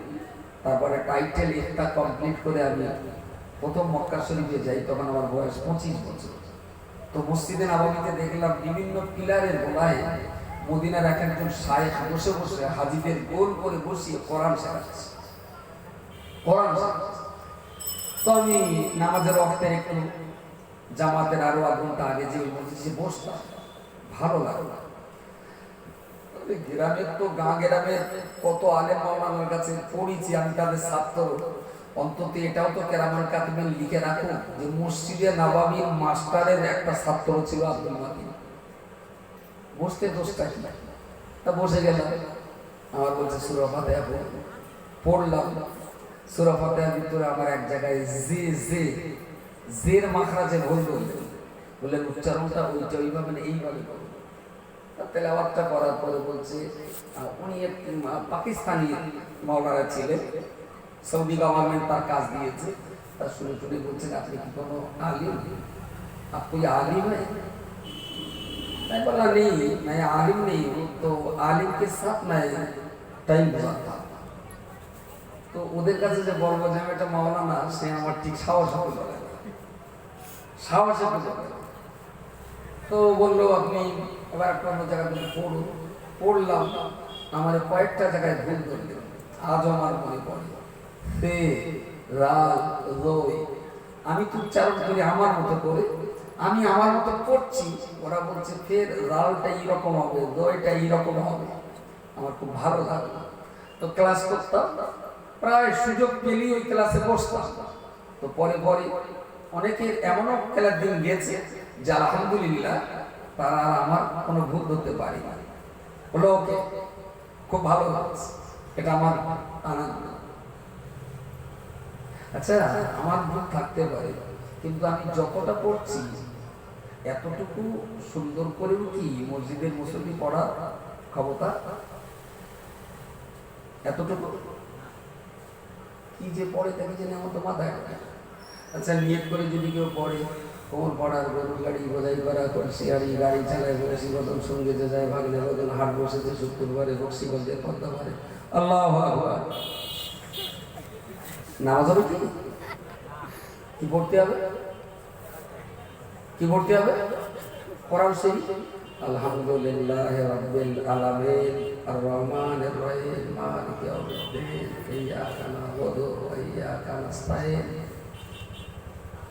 তারপরে টাইটেল একটা কমপ্লিট করে আমি প্রথম মক্কা শরীফে যাই, তখন আমার বয়স 25 বছর। তো মসজিদে নববীতে দেখলাম বিভিন্ন পিলারের গোড়ায় মদিনার এক একজন শায়েখ বসে বসে হাজিদের গোল করে বসিয়ে কোরআন শেখাচ্ছে। তো আমি নামাজের ওয়াক্তে একটু জামাতের আরো আধ ঘন্টা আগে যে মসজিদে বসতাম, ভালো লাগলো। গ্রামের তো গ্রামের কত আলেম মাওলানার কাছে পড়েছি আমি, তাদের ছাত্র। অন্তত এটাও তো কেরামান কাতিবেন লিখে রাখো যে মসজিদে নববীর মাস্টারের একটা ছাত্র ছিল আব্দুল মাতিন। বসতে দোষটা কি? তা বসে গেলাম, আমার বলছে সূরা ফাতিহা পড়লাম। সূরা ফাতিহার ভিতরে আমার এক জায়গায় জের মাখরাজে ভুল বললেন, উচ্চারণটা ওইটা ওইভাবে না, এইভাবে করো। তেলাওয়াতটা করার পরে বলছে, উনি পাকিস্তানি মাওলানা ছিলেন, সৌদি গভর্নমেন্ট তার কাজ দিয়েছে। তার শুনে শুনে বলছেন, আপনি কি কোনো আলিম? আপনি আলিম है? मैं बोला नहीं, मैं आलिम नहीं हूँ। तो आलिम के साथ मैं टाइम गुजारता। তো ওদের কাছে যে বলবো যে আমি একটা মাওলানা, সে আমার ঠিক সাহস হলো না। তো বললো, আপনি এবার একটা অন্য জায়গায় পড়ুন। পড়লাম, আমার কয়েকটা জায়গায় ভুল ধরলেন, আজ আমার মনে পড়ে। আমি তো উচ্চারণ করি আমার মতো করে, আমি আমার মতো পড়ছি, ওরা বলছে ফের রালটা এইরকম হবে, দইটা এইরকম হবে। আমার খুব ভালো লাগলো। তো ক্লাস করতাম, প্রায় সুযোগ পেলেই ওই ক্লাসে বসতাম। তো পরে পরে অনেকের এমনও খেলার দিন গেছে যে আলহামদুলিল্লাহ তারা আমার কোনো ভুল ধরতে পারি না, বলো ওকে খুব ভালো লাগছে, এটা আমার আনন্দ। আচ্ছা, আমার ভুল থাকতে পারে, কিন্তু আমি যতটা পড়ছি এতটুকু সুন্দর করেও কি মসজিদের মুসল্লি পড়া ক্ষমতা? এতটুকু কি যে পড়ে তাকে জেনে আমার তো মাথায়। আচ্ছা, নিয়ত করে যদি কেউ পড়ে, কোমর পড়ার গরুর গাড়ি বোঝাই করা, কলসিয়ারি গাড়ি চালায়, বসি বদল সঙ্গে যে যায়, ভাগনে বদল হাট বসেছে শুক্রবারে, বক্সিগঞ্জে পদ্মা পারে। আল্লাহু আকবার। নামাজ হবে কি পড়তে হবে? কি পড়তে হবে? কোরআন শরীফ। আলহামদুলিল্লাহ রাব্বিল আলামিন আর রহমানির রহিম মালিকি ইয়াউমিদ্দিন ইয়্যাকা না'বুদু ওয়া ইয়্যাকা নাস্তাঈন।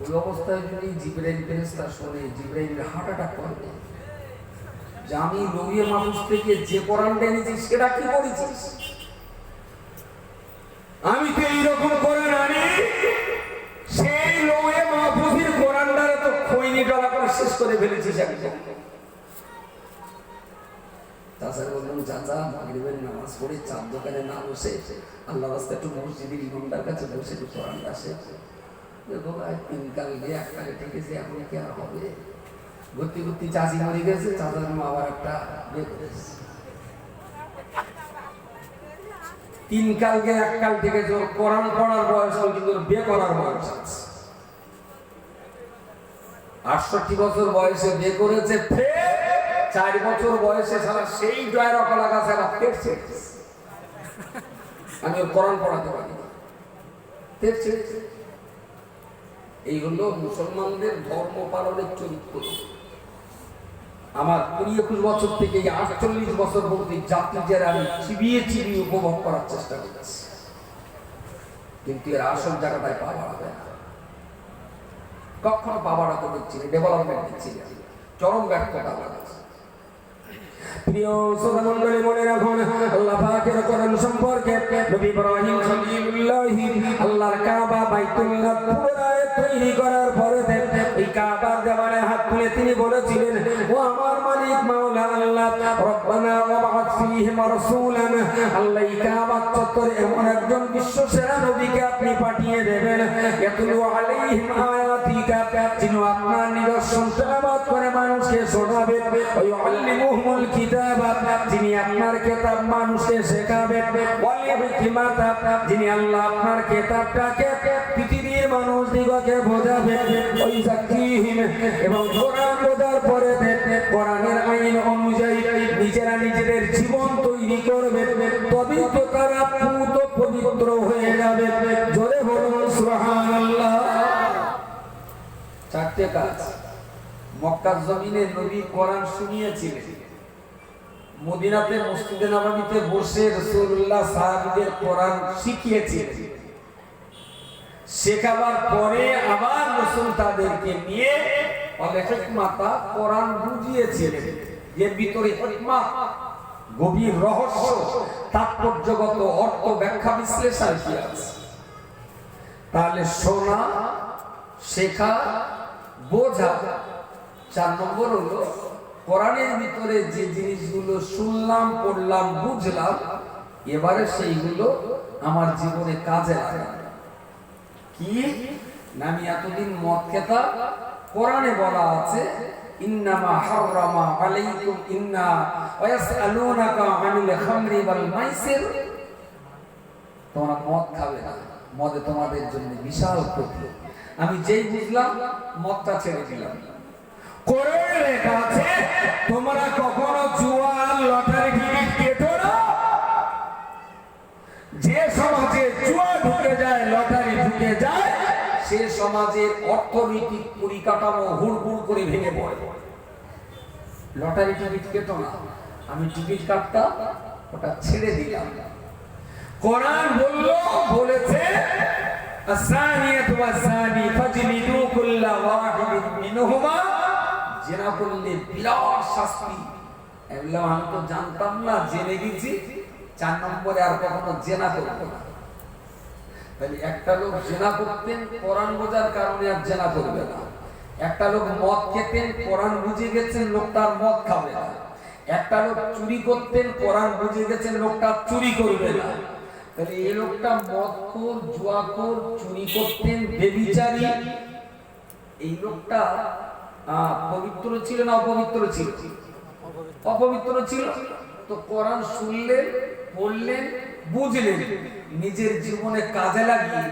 ওই অবস্থায় যদি জিবরাইল ফেরেশতা শুনে, জিবরাইলের হার্ট অ্যাটাক করবে যে আমি নবী মাহফুজ থেকে যে কোরআনটা এনেছি সেটা কি করেছিস? আমি তো এইরকম কোরআন আনি, সেই লোহে মাহফুজের কোরআনটারে তো খৈনি ডলা করে শেষ করে ফেলেছিস একদম। চাচাকে বললাম, চাচা মাগরিবের নামাজ পড়ে চার দোকানে না বসে আল্লাহ রাস্তায় একটু মসজিদের ইমামদার কাছে বসে একটু কোরআন আসে। বাবা 3 কাল গিয়ে 1 কালে ঠেকেছে, এখন কি আর হবে? ভর্তি ভর্তি চাচি মরে গেছে, চাচার আবার একটা বিয়ে করেছে। 3 কাল গিয়ে 1 কাল থেকে জোর কোরআন পড়ার বয়স হল, কিন্তু বিয়ে করার বয়স আছে। 68 বছর বয়সে বিয়ে করেছে, ফের 4 বছর বয়সে সারা সেই ড্রয়ার কলা গাছে ফেরছে। আমি ওর কোরআন পড়াতে পারি না, ফেরছে। এই হলো মুসলমানদের ধর্ম পালনের চরিত্র। আমার 20-21 বছর থেকে 48 বছর পর্যন্ত জাতিদের আমি চিবিয়ে চিবিয়ে উপভোগ করার চেষ্টা করছি, কিন্তু এর আসল জায়গাটায় পা বাড়াবে না। কখনো পা বাড়াতে দিচ্ছি না, ডেভেলপমেন্ট দিচ্ছি না, চরম ব্যর্থতা আছে। প্রিয় শ্রোতামণ্ডলী, মনে রাখুন আল্লাহ পাকের কোরআন সম্পর্কে নবী ইব্রাহিম খলিলুল্লাহ আল্লাহর কাবা বাইতুল্লাহ পুনরায় তৈরি করার পরে এই কাবার দেওয়ালে হাত তুলে তিনি বলেছিলেন, ও আমার মালিক মাওলা আল্লাহ, রব্বানা ওয়াবআথ ফীহিম রাসূলান, আল্লাহ এই কাবা চত্বরে এমন একজন বিশ্বসেরা নবীকে আপনি পাঠিয়ে দেবেন, ইয়াতুলু আলাইহিম আয়াতিকা, যিনি আপনার নিদর্শন তেলাওয়াত করে মানুষকে শোনাবেন, ওয়া ইউআল্লিমুহুমুল কিতাবা, যিনি আপনার কিতাব মানুষকে শেখাবেন, ওয়াল হিকমাতা, যিনি আল্লাহ আপনার কিতাবটাকে পৃথিবীর মানুষ দিগকে বোঝাবেন, ওই যাকিহিম, এবং কোরআন বোঝার পরে কোরআনের আইন অনুযায়ী নিজেরা নিজেদের জীবন তৈরি করবে, তবেই তো তারা পূত পবিত্র হয়ে যাবে। জোরে বলুন সুবহানাল্লাহ। 4টে কাজ মক্কার জমিনে নবী কোরআন শুনিয়েছিলেন, মদিনাতে মসজিদে নববীতে বসে রাসূলুল্লাহ সাহাবীদের কোরআন শিখিয়েছিলেন, শেখাবার পরে আবার রাসূল তাদেরকে নিয়ে হিকমাতা কোরআন বুঝিয়েছিলেন, এর ভিতরে হিকমত, গভীর রহস্য, তাৎপর্যগত অর্থ, ব্যাখ্যা, বিশ্লেষণ কি আছে। তাহলে শোনা, শেখা, বোঝা। 4 নম্বর হলো কোরআনের ভিতরে যে জিনিসগুলো শুনলাম, পড়লাম, বুঝলাম, এবারে সেইগুলো আমার জীবনে কাজে লাগাবো। কি না, আমি এতদিন মদ খেতাম, কোরআনে বলা আছে ইন্নামা হারামা আলাইকুম ইন্না ওয়া ইয়াসআলুনাকা আনিল খামরি ওয়াল মাইসির, তোমরা মদ খাবে না, মদে তোমাদের জন্য বিশাল ক্ষতি। আমি যেই বুঝলাম মদটা ছেড়ে দিলাম। কোরআনে লেখা আছে তোমরা কখনো জুয়া লটারি টিকিট কেটো না। যে সমাজে জুয়া ঢুকে যায়, লটারি ঢুকে যায়, সে সমাজের অর্থনৈতিক পরিকাঠামো হুড়হুড় করে ভেঙে পড়ে। লটারি টিকিট কেটো না, আমি টিকিট কাটতাম, ওটা ছেড়ে দিলাম। কোরআন বলেছে আসানিয়াতু ওয়াসানি ফাজলিদু কুল্লা ওয়াহিদিন মিনহুমা, জেনা করলে বিরাট শাস্তি। এগুলো আমি তো জানতাম না, জেনে গেছি। 4 নম্বরে আর কখনো জেনা করবো না। তাহলে একটা লোক জেনা করতেন, কোরআন বোঝার কারণে আর জেনা করবে না। একটা লোক মদ খেতেন, কোরআন বুঝে গেছেন, লোকটা আর মদ খাবে না। একটা লোক চুরি করতেন, কোরআন বুঝে গেছেন, লোকটা চুরি করবে না। তাহলে এই লোকটা মদখোর, জুয়াখোর, চুরি করতেন, ব্যভিচারী, এই লোকটা পবিত্র ছিল না অপবিত্র ছিল? অপবিত্র ছিল। তো কোরআন শুনলেন, পড়লেন, বুঝলেন, নিজের জীবনে কাজে লাগিয়ে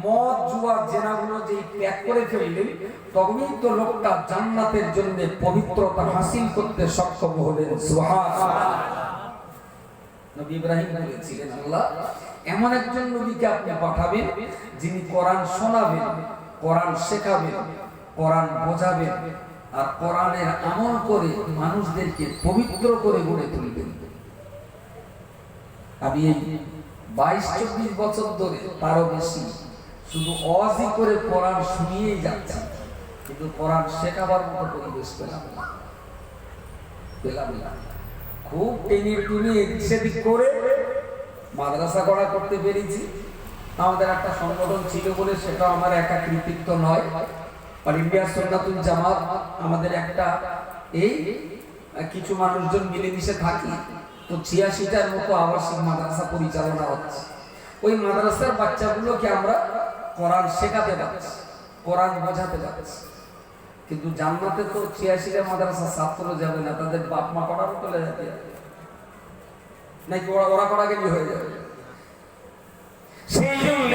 মদ, জুয়া, জেনাগুলো যে ত্যাগ করে ফেললেন, তখনই তো লোকটা জান্নাতের জন্য পবিত্রতা হাসিল করতে সক্ষম হলেন। সুবহানাল্লাহ। নবী ইব্রাহিম বলেছিলেন, আল্লাহ এমন একজন নবীকে আপনি পাঠাবেন, যিনি কোরআন শোনাবেন, কোরআন শেখাবেন, কোরআন বোঝাবেন, আর কোরআনের আমল করে মানুষদেরকে পবিত্র করে গড়ে তুলবেন। আমি এই 22-24 বছর ধরে, তারও বেশি, শুধু ওয়াজি করে কোরআন শুনিয়েই যাচ্ছি, কিন্তু কোরআন শেখাবার মতো পরিবেশ পেলাম না। খুব টেনে টুনে সেদিক করে মাদ্রাসা গড়া করতে পেরেছি। আমাদের একটা সংগঠন ছিল বলে সেটা আমার একা কৃতিত্ব নয়, আর ইন্ডিয়া সুন্নাতুল জামাত আমাদের একটা এই কিছু মানুষজন মিলেমিশে থাকি, তো 86টার মতো আবাসিক মাদ্রাসা পরিচালনা হচ্ছে। ওই মাদ্রাসার বাচ্চাগুলোকে আমরা কোরআন শেখাতে পারছি, কোরআন বোঝাতে পারছি। কিন্তু জান্নাতে তো 86টা মাদ্রাসা ছাত্র যাবে না, তাদের বাপ মা করার চলে যাবে নাকি ওরা করা গেলে হয়ে যাবে। সেই জন্য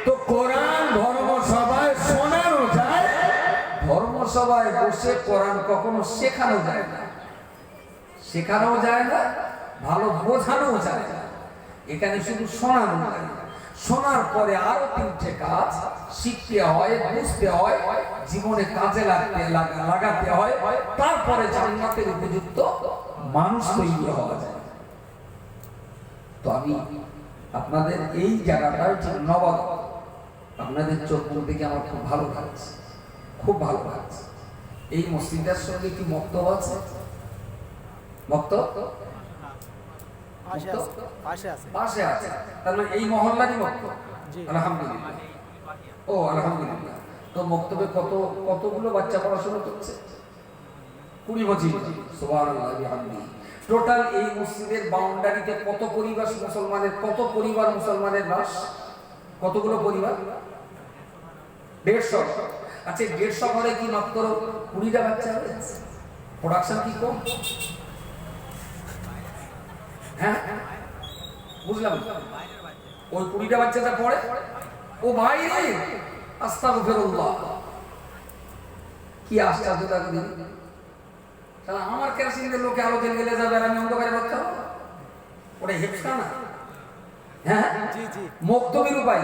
তো কোরআন ধর্মসভায় শোনানো যায়, ধর্মসভায় বসে কোরআন কখনো শেখানো যায় না, শেখানো যায় না, ভালো বোঝানো যায় না। এখানে শুধু শোনানো যায়। শোনার পরে আরো 3টে কাজ শিখতে হয়, বুঝতে হয়, জীবনে কাজে লাগাতে হয়, তারপরে জান্নাতের উপযুক্ত মানুষ তৈরি হওয়া যায়। তো আমি আপনাদের এই জায়গাটা হচ্ছে নবাব, আপনাদের চোখ দেখে আমার খুব ভালো লাগছে, খুব ভালো লাগছে। এই মসজিদের সঙ্গে কি মক্তব আছে? মক্তব পাশে আছে, তার মানে এই মহল্লারই মক্তব। আলহামদুলিল্লাহ, ও আলহামদুলিল্লাহ। তো মক্তবে কতগুলো বাচ্চা পড়াশোনা করছে? 20-25। সুবহানাল্লাহ বিহামদিহি। টোটাল এই মসজিদের বাউন্ডারিতে কত পরিবার মুসলমানের বাস? কতগুলো পরিবার? 150। আচ্ছা, 150 ঘরে কি মাত্র 20টা বাচ্চা হবে? প্রোডাকশন কি কম? হ্যাঁ, বুঝলাম। ওই 20টা বাচ্চাটা পড়ে ও বাইরে। আস্তাগফিরুল্লাহ, কি আশ্চর্য লাগে দিন। তাহলে আমার কেরাসিনের লোকে আলো জেলে গেলে যাবে আর আমি অন্ধকারে বাচ্চা হবো? ওটা হেফসা না? হ্যাঁ, মক্তবের উপায়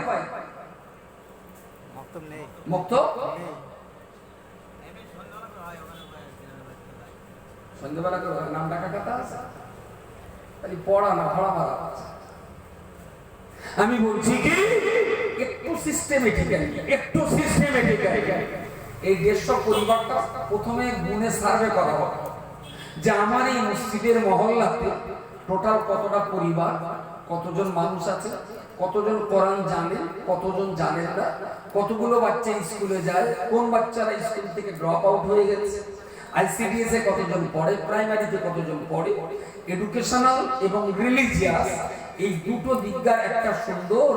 মক্তব সন্ধ্যাবেলা করে নাম ডাকা কথা আছে, তাহলে পড়া না পড়া মারা। আমি বলছি কি একটু সিস্টেমেটিক্যালি এই 150 পরিবারটা প্রথমে গুণে সার্ভে করা হবে যে আমার এই মসজিদের মহল্লাতে টোটাল কতটা পরিবার, কতজন মানুষ আছে, কতজন কোরআন জানে, কতজন জানেন না, কতগুলো বাচ্চা স্কুলে যায়, কোন বাচ্চারা স্কুল থেকে ড্রপ আউট হয়ে গেছে, আইসিডিএস এ কতজন পড়ে, প্রাইমারিতে কতজন পড়ে, এডুকেশনাল এবং রিলিজিয়াস এই দুটো দিকটার একটা সুন্দর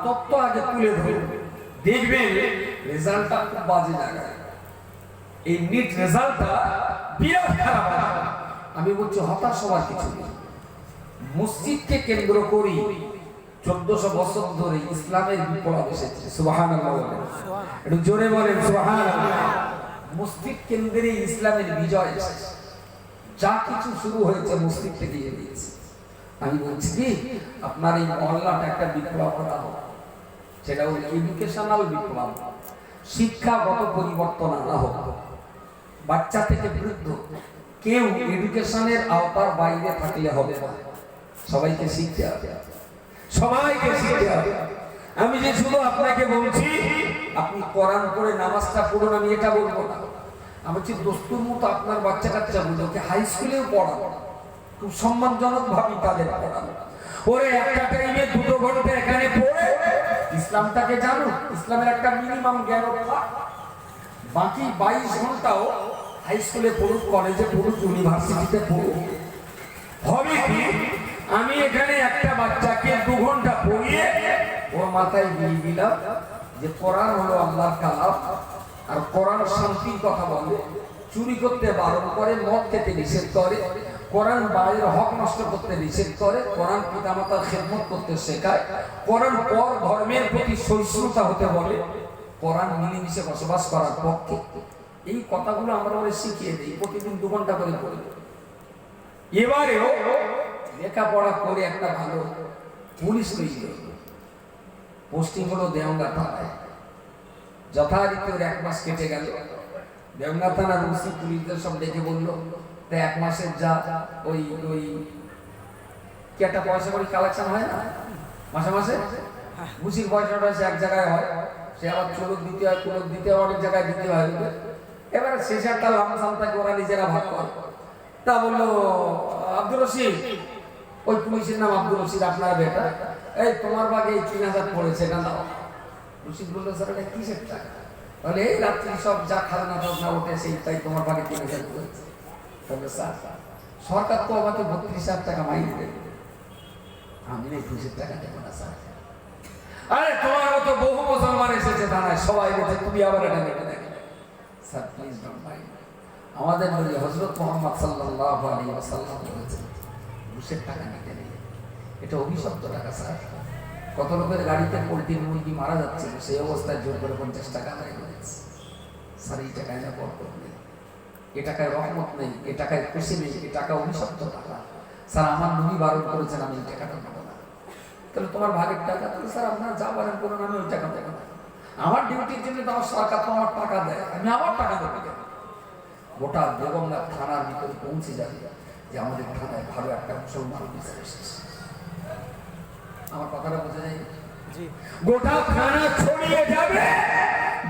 তত্ত্ব আগে তুলে ধরবে। দেখবেন রেজাল্টটা খুব বাজে জায়গায়, এই নিট রেজাল্টটা বিরাট খারাপ। আমি বলছি হতাশ হওয়ার কিছু নেই। মসজিদকে কেন্দ্র করি 1400 বছর ধরে ইসলামের বিপ্লব এসেছে। সুবহানাল্লাহ, একটু জোরে বলেন সুবহানাল্লাহ। মসজিদ কেন্দ্রে ইসলামের বিজয় এসেছে। যা কিছু শুরু হয়েছে মসজিদ থেকে দিয়েছে। আমি বলছি কি আপনার এই মহল্লাটা একটা বিপ্লব করা হোক, সেটা হল এডুকেশনাল বিপ্লব, শিক্ষাগত পরিবর্তন আনা হোক। বাচ্চা থেকে বৃদ্ধ কেউ এডুকেশনের আওতার বাইরে থাকলে হবে না, সবাইকে শিখতে হবে, সবাইকে শিখতে হবে। আমি যে শুধু আপনাকে বলছি আপনি কোরআন পড়ে নামাজটা পড়ুন, আমি এটা বলবো না। আমি বলছি দস্তুর মতো আপনার বাচ্চা কাচ্চাগুলোকে হাই স্কুলেও পড়াবো, খুব সম্মানজনক ভাবে তাদের পড়াবো। ওরে একটা টাইমে 2 ঘন্টা এখানে পড়ে ইসলামটাকে জানো, ইসলামের একটা মিনিমাম জ্ঞান থাক। বাকি 22 ঘন্টাও হাই স্কুলে পড়ুক, কলেজে পড়ুক, ইউনিভার্সিটিতে পড়ুক। হবে কি আমি এখানে একটা বাচ্চাকে 2 ঘন্টা পড়িয়ে ওর মাথায় দিয়ে দিলাম যে কোরআন হলো আল্লাহর কালাম, আর কোরআন শান্তির কথা বলে, চুরি করতে বারণ করে, মদ খেতে নিষেধ করে, কোরআন বাইরের হক নষ্ট করতে নিষেধ করে, কোরআন পিতামাতার খেদমত করতে শেখায়, কোরআন পর ধর্মের প্রতি সহিষ্ণুতা হতে বলে, কোরআন মিলেমিশে বসবাস করার পক্ষে। এই কথাগুলো আমরা ওরা শিখিয়ে দিই, প্রতিদিন 2 ঘন্টা করে পড়ি। এবারেও লেখাপড়া করে একটা ভালো পুলিশ তৈরি হলো, পোস্টিং হলো দেওঙ্গা থানায়। যথারীতি ওর 1 মাস কেটে গেল। দেওঙ্গা থানার ওসি পুলিশদের সব ডেকে বললো, তাই 1 মাসের যা ওই কি একটা পয়সা করে কালেকশন হয় না মাসে মাসে, বুঝির পয়সাটা সে এক জায়গায় হয়, সে আবার চলক দিতে হয়, কুলক দিতে হয়, অনেক জায়গায় দিতে হয়। এবারে শেষে একটা লামসাম থাকে, ওরা নিজেরা ভাগ করে। তা বললো আব্দুর রশিদ, ওই পুলিশের নাম আব্দুর রশিদ, আপনার বেটা, এই তোমার ভাগে এই 3000 পড়েছে, এটা দাও। রশিদ বললো স্যার এটা কিসের টাকা? তাহলে এই রাত্রি সব যা খাজনা টাজনা ওঠে সেই, তাই তোমার ভাগে 3000 পড়েছে। তবে স্যার সরকার তো আমাকে 32,000 টাকা মাইনে দেবে, আমি না 21,000 টাকা দেবো না স্যার। আরে তোমার মতো বহু মুসলমান এসেছে থানায়, সবাই বলছে তুমি আবার এটা নেবে নাকি? Sir please don't mind. আমাদের নবী হযরত মুহাম্মদ সাল্লাল্লাহু আলাইহি ওয়াসাল্লাম বলেছেন 20,000 টাকা নিতে নেই, এটা অভিশপ্ত টাকা স্যার। কত লোকের গাড়িতে পোল্ট্রি মুরগি মারা যাচ্ছে, সেই অবস্থায় জোর করে 50 টাকা আদায় করেছে। স্যার এই টাকায় না বরকত নেই, এ টাকায় রহমত নেই, এ টাকায় খুশি নেই, এ টাকা অভিশপ্ত টাকা। স্যার আমার নবী বারণ করেছেন আমি এই টাকাটা নেবো না। তাহলে তোমার ভাগের টাকা, তাহলে স্যার আপনারা যা বারণ করুন, আমি ওই টাকা দেবো না। আমার ডিউটির জন্য তো আমার সরকার তো আমার টাকা দেয়, আমি আমার টাকা দেবো কেন? গোটা বেগমগঞ্জ থানার ভিতরে পৌঁছে যাবে যে আমাদের থানায় ভালো একটা মুসলমান অফিসার এসেছে। আমার কথাটা বোঝা যায়? গোটা থানা ছড়িয়ে যাবে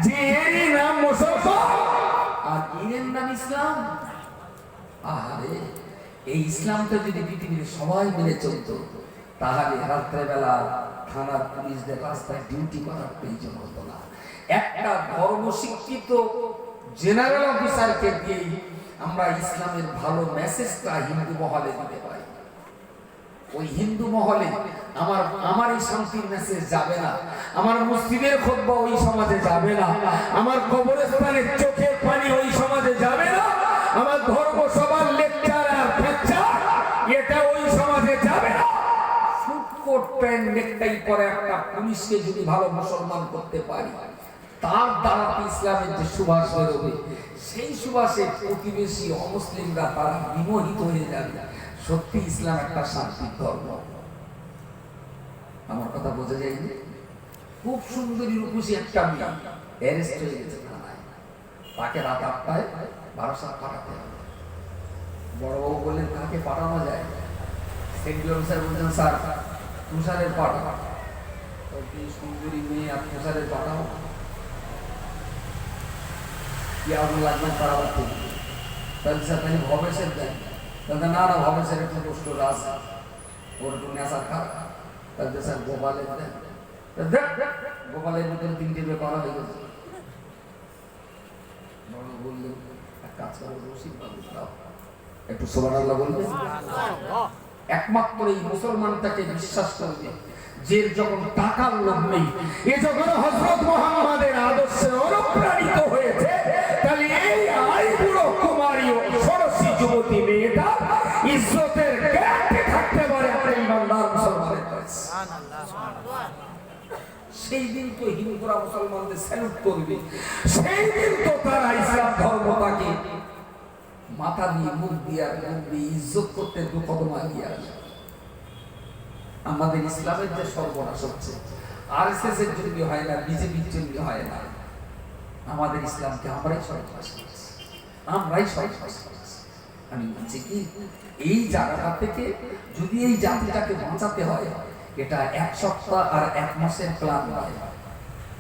যে এরই নাম মুসলমান আর এর নাম ইসলাম। আরে এই ইসলামটা যদি পৃথিবীর সবাই মেনে চলত, তাহলে রাত্রেবেলা থানার পুলিশদের রাস্তায় ডিউটি করার প্রয়োজন হতো না। একটা ধর্মশিক্ষিত জেনারেল অফিসারকে দিয়েই আমরা ইসলামের ভালো মেসেজটা হিন্দু মহলে দিতে পারি। ওই হিন্দু মহলে আমার এই শান্তির মেসেজ যাবে না, আমার মসজিদের খুতবা ওই সমাজে যাবে না, আমার কবরস্থানের চোখের পানি ওই সমাজে যাবে না, আমার ধর্ম সভার লেকচার আর ফেকচার এটা ওই সমাজে যাবে না। ফুটকোট প্যান্ট নেকটাই পরে একটা পুলিশকে যদি ভালো মুসলমান করতে পারি, তার দ্বারা ইসলামের যে সুবাস বেরোবে, সেই সুবাসে প্রতিবেশী অমুসলিমরা তারা বিমোহিত হয়ে যাবে। সত্যি ইসলাম একটা শান্তির ধর্ম। আমার কথা বোঝা যায়নি? খুব সুন্দরী রূপসী একটা মেয়ে অ্যারেস্ট হয়ে গেছে থানায়, তাকে রাত 8টায় বারাসাত পাঠাতে হবে। বড়বাবু বললেন তাকে পাঠানো যায়? সেক্রেটারি অফিসার বলছেন স্যার তুষারের পাঠা, সুন্দরী মেয়ে আর তুষারের পাঠাও কি আগুন লাগবে পাড়াবার থেকে? তাহলে স্যার তাহলে ভবেশের দেন। তাহলে না না ভবেশের একটু কষ্ট রাস, ওর একটু নেশা খারাপ। তাহলে স্যার গোপালের দেন। গোপালের ভিতরে 3টে বিয়ে করা হয়ে গেছে। বড় বললেন এক কাজ করো রসিক বাবু দাও একটু সুবহানাল্লাহ বলবেন। একমাত্র এই মুসলমানটাকে বিশ্বাস করবে যে যখন টাকার লোভ নেই, এ যখন হযরত মুহাম্মাদের আদর্শে অনুপ্রাণিত হয়েছে, তাহলে এই আইবুড়ো কুমারী ও ষোড়শী যুবতী মেয়েটা ইজ্জতের গ্যারান্টি থাকতে পারে একটা ইমানদার মুসলমানের কাছে। সেই দিন তো হিন্দুরা মুসলমানদের স্যালুট করবে, সেই দিন তো তারা ইসলাম ধর্মটাকে মাথা দিয়ে মুখ দিয়ে আর মুখ দিয়ে ইজ্জত করতে দু কদম এগিয়ে আসবে। আমাদের ইসলামের যে সর্বনাশ হচ্ছে, আরএসএস এর জন্য হয় না, বিজেপির জন্য হয় না, আমাদের ইসলামকে আমরাই সর্বনাশ করছি, আমরাই সর্বনাশ করছি। আমি বলছি কি এই জায়গাটা থেকে যদি এই জাতিটাকে বাঁচাতে হয়, এটা 1 সপ্তাহ আর 1 মাসের প্ল্যান নয়।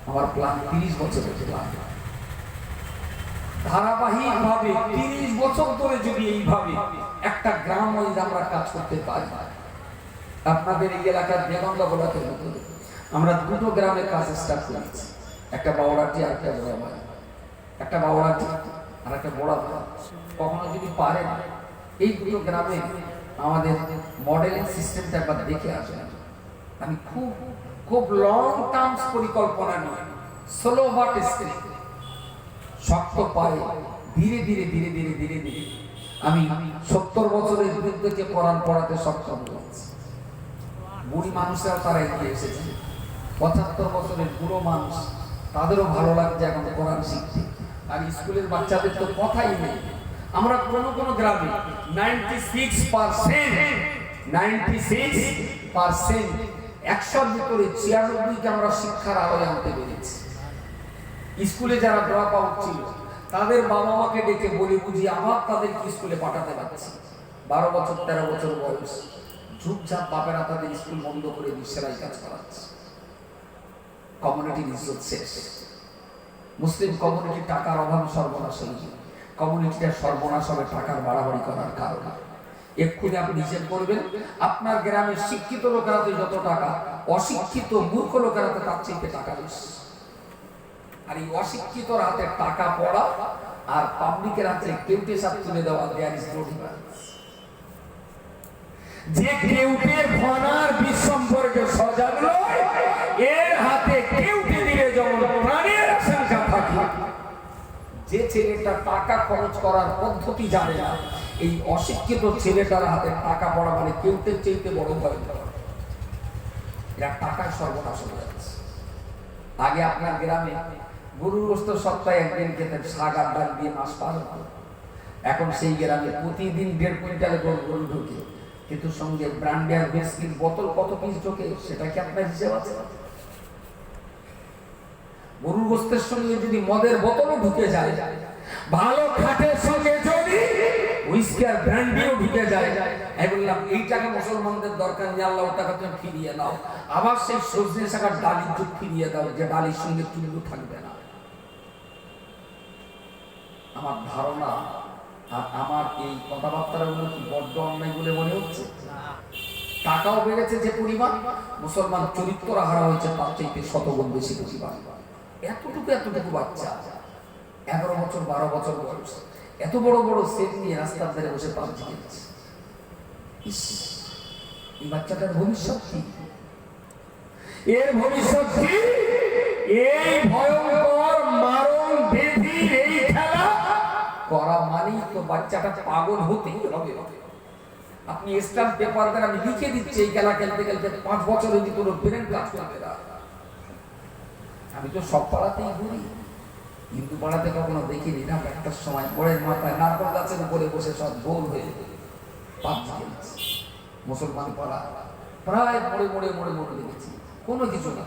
আমার প্ল্যান 30 বছরের প্ল্যান। ধারাবাহিক ভাবে 30 বছর ধরে যদি এইভাবে একটা গ্রাম ওয়াইজ আমরা কাজ করতে পারি, আপনাদের এই এলাকার বেগমগা বলাতে আমরা 2টো গ্রামে কাজ স্টার্ট করেছি, একটা বাউড়াটি আর একটা বড়াবাড়ি, একটা বাউড়াটি আর একটা বড়াবাড়ি। কখনো যদি পারেন এই 2টো গ্রামে আমাদের মডেলিং সিস্টেমটা একবার দেখে আসবেন। আমি খুব খুব লং টার্মস পরিকল্পনা নিয়ে স্লো বাট স্টেপ শক্ত পায়ে ধীরে ধীরে ধীরে ধীরে ধীরে ধীরে আমি 70 বছরের বৃদ্ধকে কোরআন পড়াতে সক্ষম হয়েছি। বুড়ি মানুষরাও তারা এগিয়ে এসেছে, 75 বছরের বুড়ো মানুষ তাদেরও ভালো লাগছে এখন কোরআন শিখতে। আর স্কুলের বাচ্চাদের তো কথাই নেই। আমরা কোনো কোনো গ্রামে 96% 100-র ভিতরে 96কে আমরা শিক্ষার আলোয় আনতে পেরেছি। স্কুলে যারা ড্রপ আউট ছিল তাদের বাবা মাকে ডেকে বলে বুঝিয়ে আবার তাদেরকে স্কুলে পাঠাতে পারছি। 12 বছর 13 বছর বয়স ঝুপঝাপ বাপেরা তাদের স্কুল বন্ধ করে বিশ্বেরাই কাজ করাচ্ছে। কমিউনিটির ইজ্জত শেষ। মুসলিম কমিউনিটি টাকার অভাবে সর্বনাশ হয়েছে। কমিউনিটিটা সর্বনাশ হবে টাকার বাড়াবাড়ি করার কারণে। এক্ষুনি আপনি হিসেব করবেন, আপনার গ্রামের শিক্ষিত লোকেরাতে যত টাকা, অশিক্ষিত মূর্খ লোকেরাতে তার চেয়ে টাকা বেশি। আর এই অশিক্ষিতর হাতে টাকা পড়া আর পাবলিকের হাতে কেউটে সাপ তুলে দেওয়া, দেয়ার ইজ নো ডিফারেন্স। যে কেউটের ফনার বিষ সম্পর্কে সজাগ নয়, এর হাতে কেউটে দিলে যেমন প্রাণের আশঙ্কা থাকে। যে ছেলেটা টাকা খরচ করার পদ্ধতি জানে না, এই অশিক্ষিত ছেলেটার হাতে টাকা পড়া মানে কেউটের চাইতে বড় ভয়। এরা টাকার সর্বনাশ হয়ে যাচ্ছে। আগে আপনার গ্রামে গরুর গোশত সপ্তাহে একদিন খেতেন, শাক আর ডাল দিয়ে মাছ পার হতো। এখন সেই গ্রামে প্রতিদিন 1.5 কুইন্টাল গরু ঢোকে, কিন্তু সঙ্গে ব্র্যান্ডের হুইস্কির বোতল কত পিস ঢোকে সেটা কি আপনার হিসেব আছে? গরুর গোশতের সঙ্গে যদি মদের বোতলও ঢুকে যায়, ভালো খাটের সঙ্গে যদি হুইস্কি আর ব্র্যান্ডিও ঢুকে যায়, আমি বললাম এই টাকা মুসলমানদের দরকার নেই, আল্লাহ টাকা তুমি ফিরিয়ে নাও। আবার সেই সজনে শাখার ডালির যুগ ফিরিয়ে দাও, যে ডালির সঙ্গে চুল্লু থাকবে না। আমার ধারণা আর আমার এই কথাবার্তাগুলো কি বড্ড অন্যায় বলে মনে হচ্ছে? টাকাও বেড়েছে যে পরিমাণ, মুসলমান চরিত্র হারা হয়েছে তার চাইতে শতগুণ বেশি পরিমাণ। এতটুকু বাচ্চা 11 বছর 12 বছর বয়স, এত বড় বড় সেট নিয়ে রাস্তার ধারে বসে পাবজি খেলছে। ইস, এই বাচ্চাটার ভবিষ্যৎ কি? এর ভবিষ্যৎ কি? এই ভয়ঙ্কর মারণ বেধির এই খেলা করা মানেই তো বাচ্চাটা পাগল হতেই হবে। আপনি স্ট্যাম্প পেপার দ্বারা আমি লিখে দিচ্ছি, এই খেলা খেলতে খেলতে 5 বছরের ভিতরে ব্রেন কাজ করবে না। আমি তো সব পাড়াতেই ঘুরি, হিন্দু পাড়াতে কখনো দেখিনি না। একটা সময় বড়ের মাথায় নারকল গাছের উপরে বসে সব গোল হয়ে পাবজি খেলছে। মুসলমান পাড়া প্রায় মরে দেখেছি, কোনো কিছু না।